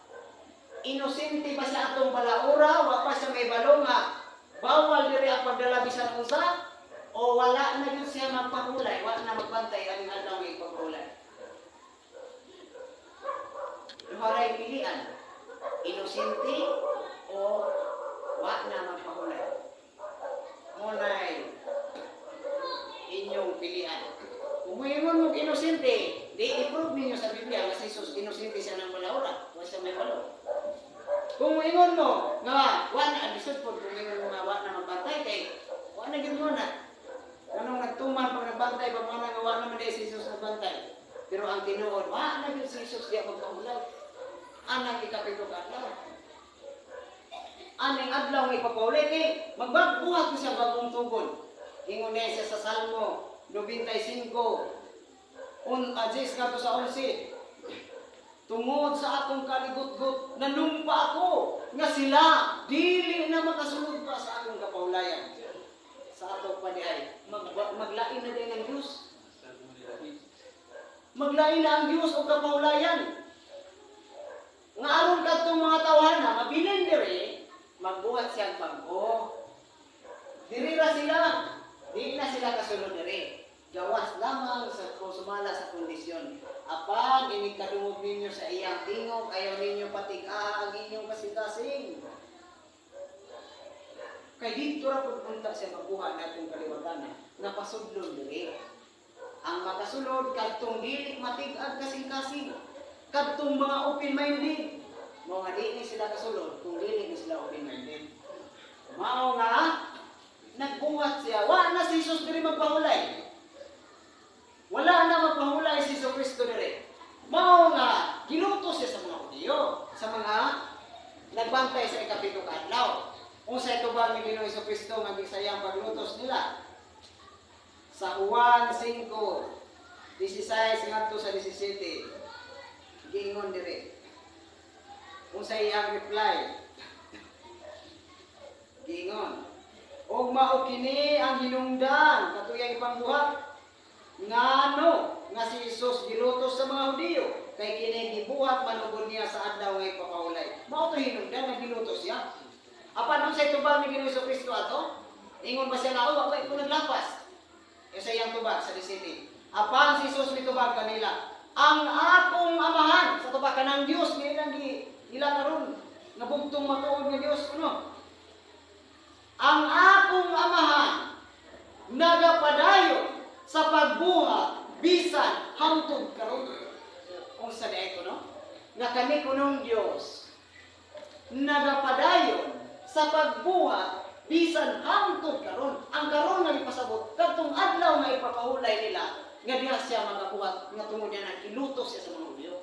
Inosente ba sa atong balaura? Wa pa siya may balonga. Bawal diri ang pagdala bisan unsa? O wala na yun siya magpahulay? Wa na magbantay ang adlaw ng ipapahulay? Haray pilian, inosente o wa na magpahulay. Munay inyong pilian. Kung mayroon mong inosente, di i-prove ninyo sa Biblia na si Jesus inosente siya ng balaura, wa siya may balo. Kung ingon mo nga wa na bisod po, kung ingon mo nga wa na magbantay kay wa na gyud mo na. Anong nagtuman pag nagbantay pag mga nga wa naman di si Jesus nagbantay. Pero ang tinuod, wa na gyud si Jesus di magpahulay. Anang ikapito ka adlaw. Aning adlaw nga ipapahulay kay magbagbuhat ko siya bagong tugon. Ingon niya siya sa Salmo 95, 10 ngadto sa 11. Tungod sa akong kaligut-gut, nanumpa ako nga sila dili na makasulod pa sa akong kapahulayan. Sa ato pa diay, maglain na din ang Dios. Maglain na ang Dios o kapahulayan. Nga aron kadtong mga tawhana, mabilin diri, magbuhat siyang bangko. Diri ra sila, di na sila kasunod diri. Gawas lamang sa sumala sa kondisyon. Apan inikadungog ninyo sa iyang tingog, ayaw ninyo patig-a ang inyong kasing-kasing. Kay dito ra pud punta siya magbuhat natong kaliwatan na pasudlon diri. Ang makasulod kadtong dili matig-ag kasing-kasing. Kadtong mga open-minded, mga di sila kasulod, kung dili ni sila open-minded. Mao nga, nagbuhat siya, wa na si Jesus diri magpahulay. Wala na magpahulay si Jesucristo diri. Mao nga, giluto siya sa mga Hudiyo, sa mga nagbantay sa ikapito ka adlaw. Unsa ito ba ni Ginoong Jesucristo nga gisayang paglutos nila? Sa Juan 5:16 ngadto sa 17. Giingon dire. Kung sa iyang reply, giingon, Og mao kini ang hinungdan katuyang ipangbuhat ngano nga si Jesus gilutos sa mga Hudiyo kay kini gibuhat manugod niya sa adlaw nga ipapahulay. Mao to hinungdan nga gilutos siya. Apan unsay tubag ni Ginoong Kristo ato? Ingon ba siya na wa ko naglapas? Sa iyang tubag sa 17. Apan si Jesus mitubag kanila, ang akong amahan sa tubag kanang Dios nilang ila karon nga bugtong matuod nga Dios kuno. Ang akong amahan nagapadayon sa pagbuhat bisan hangtod karon. Unsa di ko no? Nga kami kunong Dios nagapadayon sa pagbuhat bisan hangtod karon. Ang karon nga ipasabot kadtong adlaw nga ipapahulay nila nga diha siya magabuhat nga tungod niya nang ilutos siya sa mga Hudyo.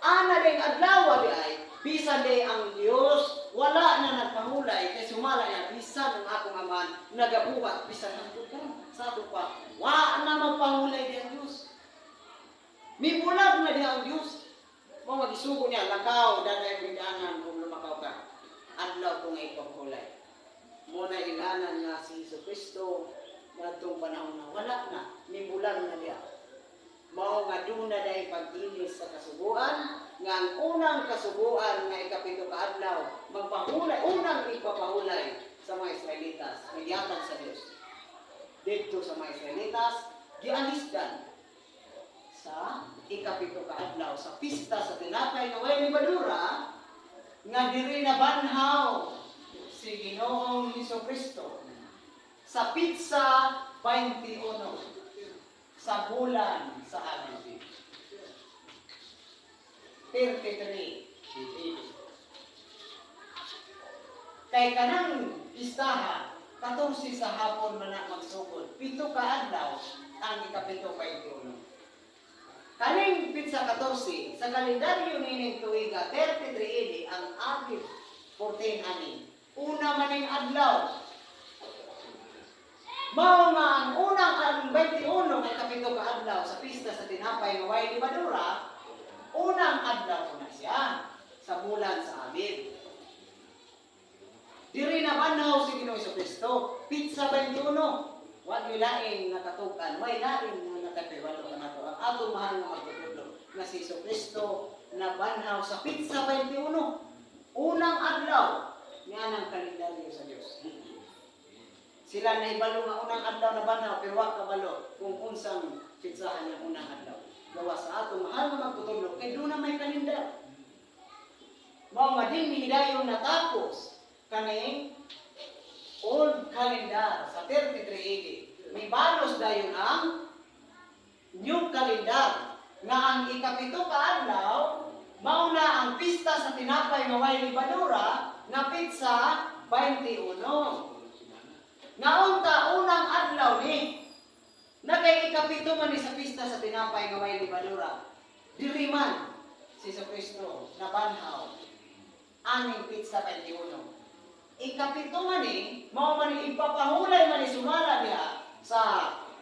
Ana ding adlaw di ay bisan day ang Dios wala na nagpahulay kay sumala niya bisan ang akong amahan nagabuhat bisan hangtod karon. Sa ato pa wa na magpahulay di ang Dios. Mibulag na di ang Dios. Mo magisugo niya lakaw daday bidanan kung lumakaw ka. Adlaw ko nga ipapahulay. Muna ilanan nga si Jesucristo natong panahon na wala na, mibulan na niya. Mao nga duna dahil pag-inis sa kasubuan, nga ang unang kasubuan nga ikapito ka adlaw, magpahulay, unang ipapahulay sa mga Israelitas, nagyatan sa Diyos. Dito sa mga Israelitas, gialisdan sa ikapito ka adlaw, sa pista sa tinapay nga way libadura, nga diri na banhaw si Ginoong Jesucristo sa pizza 21 sa bulan sa amin. 33. Kay kanang pistahan, 14 sa hapon man na magsugod. 7 ka adlaw ang ikapito 21. Kaning pizza 14 sa kalendaryo nining tuiga 33 ang Abril 14 ani. Una maning adlaw. Mao nga ang unang ang 21 ay kapito ka adlaw sa pista sa tinapay nga way libadura, unang adlaw na siya sa bulan sa Abil. Diri na banhaw si Ginoong Jesucristo, pizza 21. Wa laing nakatukan, way laing nga nakatiwalo kanato ang atong mahal nga magtutudlo nga si Jesucristo na banhaw sa pizza 21. Unang adlaw niya ng kalendaryo sa Dios. Sila na ibalo nga unang adlaw na banhaw pero wa kabalo kung unsang pitsahan ng unang adlaw. Gawa sa ato mahal nga magtutulog kay doon na may kalendar. Mao nga din hidayon natapos kaning old calendar sa 33 AD. May balos dayon ang new calendar nga ang ikapito ka adlaw mao na ang pista sa tinapay nga way libadura nga pizza 21. Naunta unang adlaw ni nakay ikapito man ni sa pista sa tinapay nga way libadura. Diri man si Jesucristo na banhaw aning pizza 21. Ikapito man ni mao man ni ipapahulay man ni sumala diha sa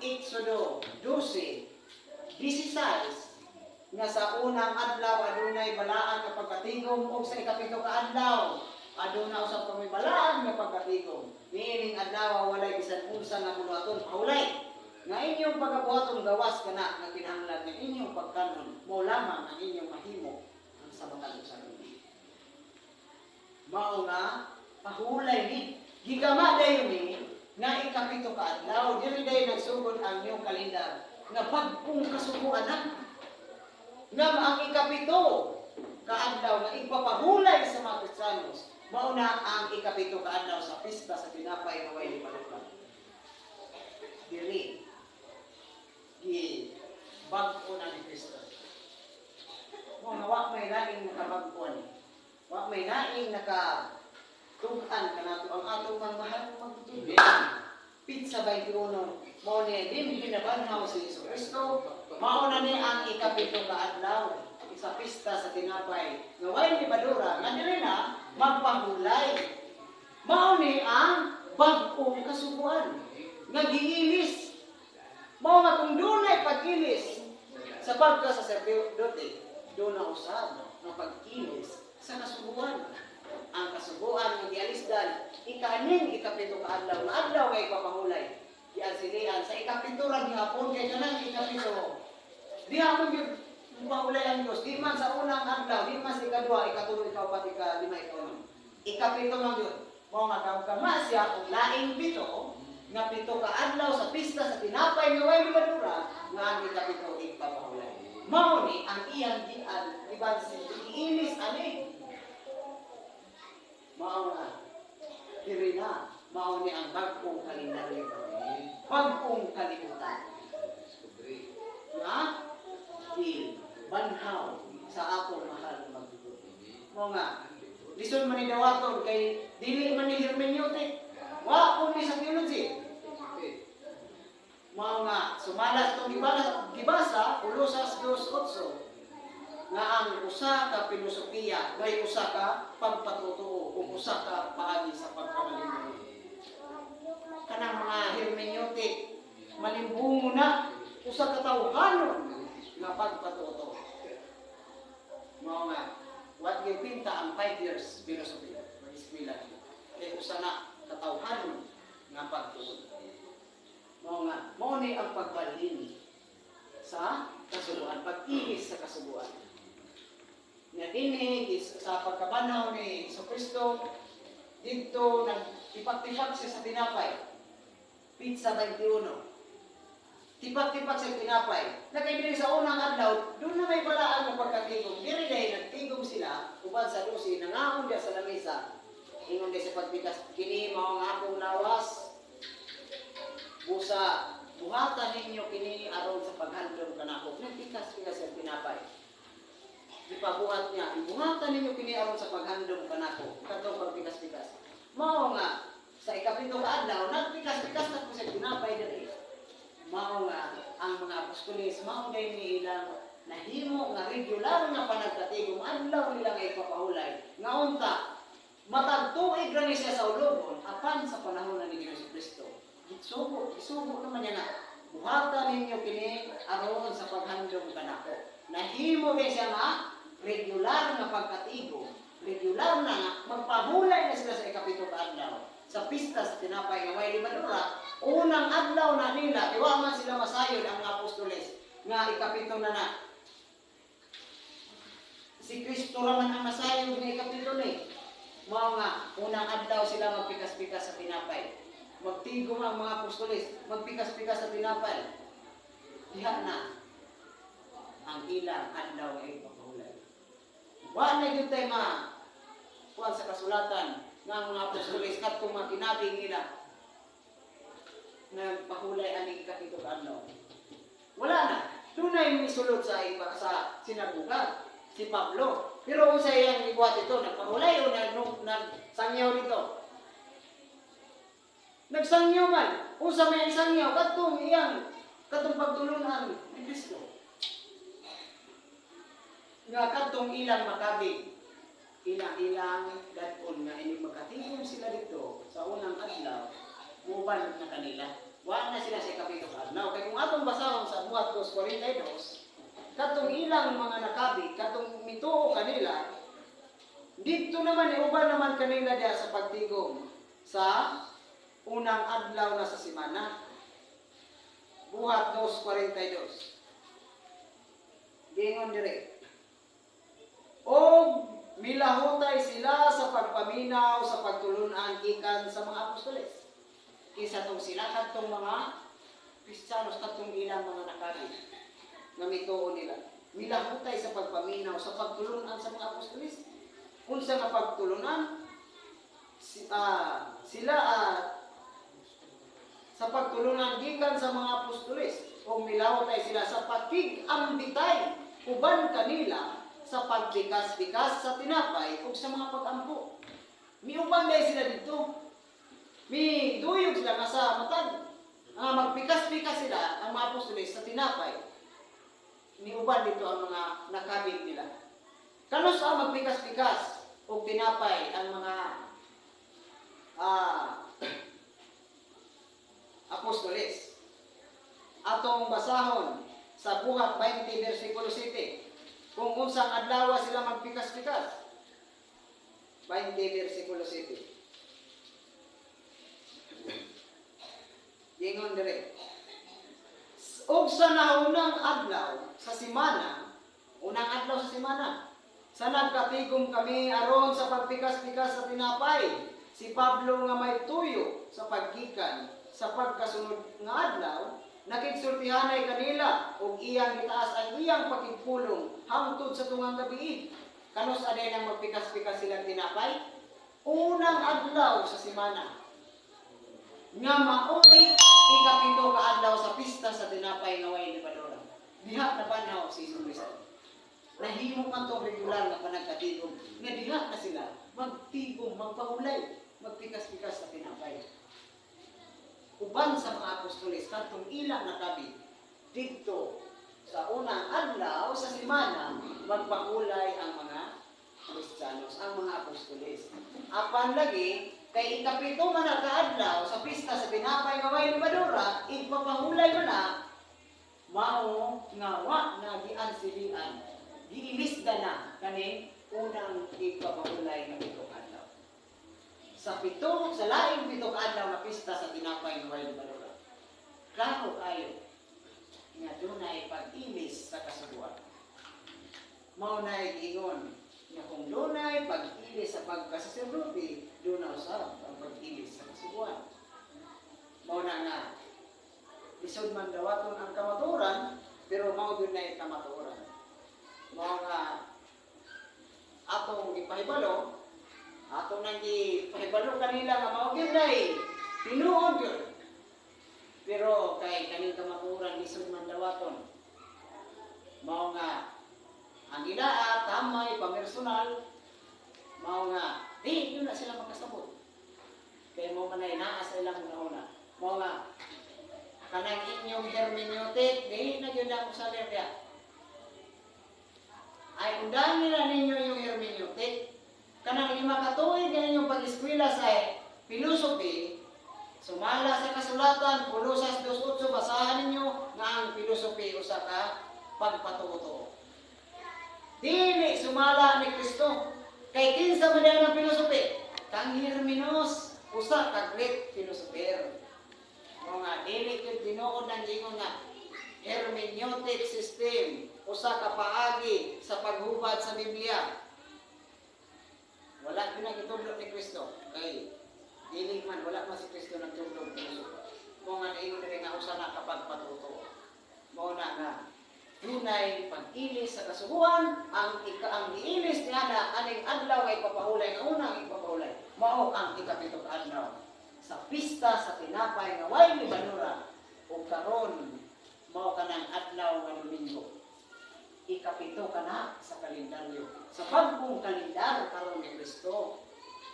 Exodo 12:16 nga sa unang adlaw adunay balaan nga pagkatigom ug sa ikapito ka adlaw aduna usab kami balaan nga pagkatigom. Niining adlaw walay bisan unsa nga buhaton pahulay. Nga inyong pagabuhaton gawas kana nga kinahanglan nga inyong pagkanon mao lamang ang inyong mahimo ang sabatan sa lubi. Mao nga pahulay ni gigama dayon ni nga ikapito ka adlaw diri day nagsugod ang inyong kalendar nga bagong kasubuan na nga ang ikapito ka adlaw nga ipapahulay sa mga Kristiyanos. Mao na ang ikapito ka adlaw sa pista sa tinapay nga way libadura. Dili gi bag-o na ni Kristo. Mo nga wa may laing nakabag-on. Wa may laing nakatugan kanato ang atong mahal magtutubig. Pizza 21 mao ni din ginabanhaw si Jesucristo. Mao na ni ang ikapito ka adlaw sa pista sa tinapay nga way libadura nga dili na magpahulay. Mao ni ang bag-ong kasubuan nga giilis. Mao nga kung dunay pag-ilis sa pagkasaserdote, doon na usab nga pag-ilis sa kasubuan. ang kasubuan ng gialisdan ikaning ikapito ka adlaw na adlaw kay papahulay diyan silian sa ikapito ra gihapon kay kanang ikapito diha man gyud mahulay ang Dios di man sa unang adlaw di man sa ikadua ikatulo ikaupat ikalima ikaunam ikapito man gyud mao nga kama siya kung laing pito nga pito ka adlaw sa pista sa tinapay nga way limadura nga ang ikapito ipapahulay mao ni ang iyang dian iban sa iinis ani mao na diri na mao ni ang bagong kalendaryo bagong kalibutan nga di banhaw sa akong mahal magdugod mao nga lison man ni dawaton kay dili man ni hermeneutic wa ko ni sa theology mao nga sumala itong gibasa Colosas 2:8 nga ang usa ka pilosopiya ngay usa ka pagpatutuo o usa ka paagi sa pagkamalimong kanang mga hermeneutic malimbungo na usa ka tawhanon nga pagpatuto mao nga what gipinta ang 5 years philosophy eskwela kay usa na katawhanon nga pagtuo mao nga mao ni ang pagbalhin sa kasubuan pag-ihis sa kasubuan nga dinhi sa pagkabanaw ni Jesucristo dito nagtipak-tipak siya sa tinapay pizza 21 tipak-tipak sa tinapay nakaibili sa unang adlaw doon na may balaan ng pagkatigom diri dahil nagtigom sila uban sa lusi nangaon dia sa lamesa ingon dia sa pagpikas kini mao nga akong lawas busa buhatan ninyo kini aron sa paghandom kanako nagpikas-pikas sa tinapay ipabuhat niya, ibuhatan ninyo kini aron sa paghandom kanako. Katong pagpikas-pikas. Mao nga sa ikapito ka adlaw nagpikas-pikas na ko sa tinapay diri. Mao nga ang mga apostoles mao day ni ilang nahimo nga regular nga panagkatigom adlaw nila nga ipapahulay. Nga unta matag tuig ra ni siya sa ulobon apan sa panahon ni Jesucristo. Isubo naman niya na buhatan ninyo kini aron sa paghandom kanako. Nahimo din siya nga regular na pagkatigo, regular na nga, magpahulay na sila sa ikapito ka adlaw. Sa pista sa tinapay nga way limadura, unang adlaw na nila, iwa man sila masayod ang mga apostoles, nga ikapito na. Si Kristo raman ang masayod nga ikapito ni. Mao nga, unang adlaw sila magpikas-pikas sa tinapay. Magtigo ang mga apostoles, magpikas-pikas sa tinapay. Diha na ang ilang adlaw ay papahulay. Wa na gyud tay kuan sa kasulatan nga ang mga apostoles kadtong mga kinabig nila nagpahulay ani ikapito ka adlaw. Wala na. Tunay misulod sa sinaguga si Pablo. Pero unsa iyang gibuhat ito nagpahulay o nagsangyaw dito. Nagsangyaw man. Unsa may sangyaw kadtong pagtulunan ni Kristo. Nga kadtong ilang makabig ilang dadpon nga ini magkatigom sila dito sa unang adlaw muban na kanila wa na sila sa ikapito ka adlaw kay kung atong basahon sa buhat 2:42 kadtong ilang mga nakabig kadtong mituo kanila dito naman iuban naman kanila diha sa pagtigom sa unang adlaw na sa semana buhat 2:42 gingon dire o milahutay sila sa pagpaminaw sa pagtulunan gikan sa mga apostoles. Kisa tong sila kadtong mga Kristiyanos kadtong ilang mga nakabig nga mituo nila. Milahutay sa pagpaminaw sa pagtulunan sa mga apostoles. Unsa nga pagtulunan? Sila sa pagtulunan gikan sa mga apostoles. O milahutay sila sa pakig-ambitay uban kanila sa pagbikas-bikas sa tinapay o sa mga pag-ampo. Miuban dahil sila dito. Mi duyog sila nga sa matag. Magbikas-bikas sila ang mga apostoles sa tinapay. Miuban dito ang mga nakabig nila. Kanos ang magbikas-bikas o tinapay ang mga apostoles. Atong basahon sa buhat 20 versikulo 7. Kung unsang adlaw sila magpikas-pikas. 20 versikulo 7. Gingon dire. Og sa naunang adlaw sa semana, unang adlaw sa semana, sa nagkatigom kami aron sa pagpikas-pikas sa tinapay, si Pablo nga may tuyo sa paggikan sa pagkasunod nga adlaw, nakigsultihanay kanila ug iyang gitaas ang iyang pakigpulong hangtod sa tungang gabi. Kanos aday nang magpikas-pikas silang tinapay? Unang adlaw sa semana. Nga maoy ikapito ka adlaw sa pista sa tinapay nga way libadora. Diha na panhaw si Hesus Kristo. Nahimo man tong regular nga panagkatigom. Nga diha na sila magtigom, magpahulay, magpikas-pikas sa tinapay. Uban sa mga apostoles kadtong ilang nakabi didto sa unang adlaw sa semana magpahulay ang mga Kristiyanos, ang mga apostoles. Apan lagi kay ikapito man na kaadlaw sa pista sa tinapay nga way libadora, igpapahulay mo na mao nga wa na giansilian, giilisda na kaning unang igpapahulay nga pito adlaw. Sa laing pito adlaw nga pista sa tinapay nga way libadora. Klaro kayo nga dunay pag-ilis sa kasubuan. Mao nay giingon nga kung dunay pag-ilis sa pagkasaserdote, doon usab ang pag-ilis sa kasubuan. Mao na nga lisod man dawaton ang kamatuoran, pero mao gyud na kamatuoran. Mao nga atong gipahibalo, atong nang gipahibalo kanila nga mao gyud nay tinuod gyud. Pero kay kaning kamatuoran lisod man dawaton, mao nga ang gilaa, tamay, pamersonal, mao nga di yun na sila magkasabot. Kaya mo man ay naa sa ilang una. Mo nga, kanang inyong hermeneutic, di na yun na sa lerya. Ay undan nila ninyo yung hermeneutic. Kanang 5 katuig na inyong pag-eskwela sa philosophy, sumala sa kasulatan, Kolosas 2:8, basahan ninyo nga ang philosophy usa ka pagpatuto. Dili sumala ni Kristo. Kay kinsa man ang pilosopi? Kang Hermenos, usa ka Greek philosopher. Mo nga dili gyud tinuod nang ingon nga hermeneutic system, usa ka paagi sa paghubad sa Biblia. Wala pinagitudlo ni Kristo. Kay dili man wala man si Kristo nagtudlo pilosopo. Mo nga ingon diri nga usa na kapag patuto. Mo na nga dunay pag-ilis sa kasubuan, ang giilis niya na aning adlaw ay papahulay nga unang ipapahulay. Mao ang ikapito ka adlaw sa pista sa tinapay nga way libadora ug karon mao kanang adlaw nga Domingo. Ikapito ka na sa kalendaryo. Sa bagong kalendar karon ni Kristo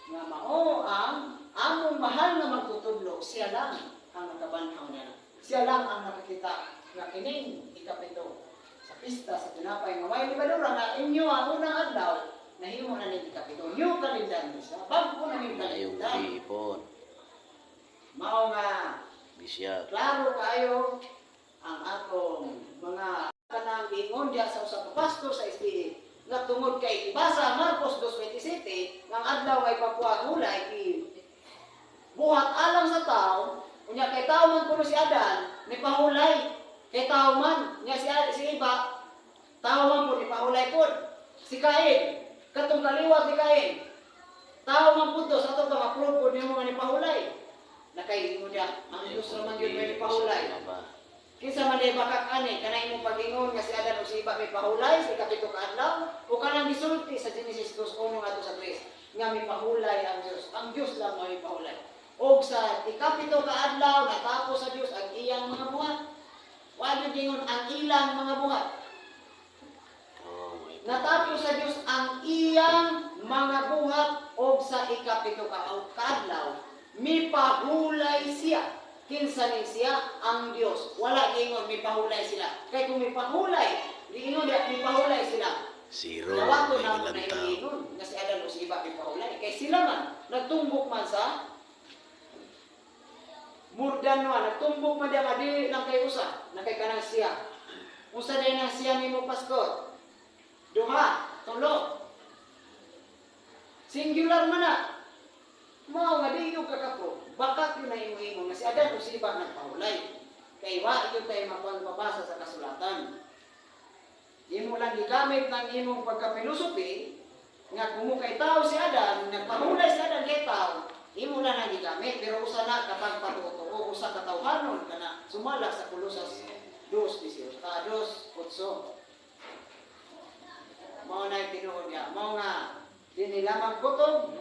nga mao ang among mahal nga magtutudlo, siya lang ang nakabanhaw niya. Siya lang ang nakakita nga kining ikapito pista sa tinapay nga way libadora nga inyo ang unang adlaw nahimo na ning ikapito. New kalendar sa bago na ning kalendar. Mao nga bisya. Klaro kayo ang atong mga kanang ingon diya sa usa ka pastor sa SDA nga tungod kay ibasa Marcos 2:27 nga adlaw ngay papuahulay buhat alang sa tao unya kay tao man kuno si Adan ni pahulay kay tao man nya si Iba tao man po, ipahulay po. Si Cain, katong kaliwat ni Cain. Tao man po to, sa itong pang-approve po niyo mga ipahulay. Nakainin mo niya, ang Diyos naman yun may ipahulay. Kinsa man ay bakak ani, kanay mo pag-ingon nga si Adan o si Iba may pahulay, sa ikapito ka adlaw, o kanang gisulti sa Genesis 2:1 nga sa 3, nga may pahulay ang Diyos. Ang Diyos lang may pahulay. O sa ikapito ka adlaw, natapos sa Diyos ang iyang mga buhat. Wala dingon ang ilang mga buhat. Natapos sa Diyos ang iyang mga buhat o sa ikapito ka adlaw, mipahulay siya. Kinsa ni siya? Ang Diyos. Wala gingon mipahulay sila. Kaya kung mipahulay, gingon diya mipahulay sila. Zero. Nawato na mo na gingon nga si Adan o si Iba mipahulay. Kaya sila man, nagtumbok man sa murdan man, nagtumbok man diya nga dili lang kay usa, na kay kanang siya. Usa din ang siya nimo pastor. Duha, tulo. Singular man na. Mao nga di yung kakapro. Baka yun na imo nga si Adan o si Iba nagpahulay. Kaya wa yun tayo mapabasa sa kasulatan. Imo lang gigamit ng imong pagkapilosopi nga kung kay tao si Adan, nagpahulay si Adan kay tao, imo lang ang gigamit. Pero usa na kapag patutuo, usa katawhanon ka na sumala sa Kolosas 2:18. Mao na tinuod niya. Mao nga dinilamang kutob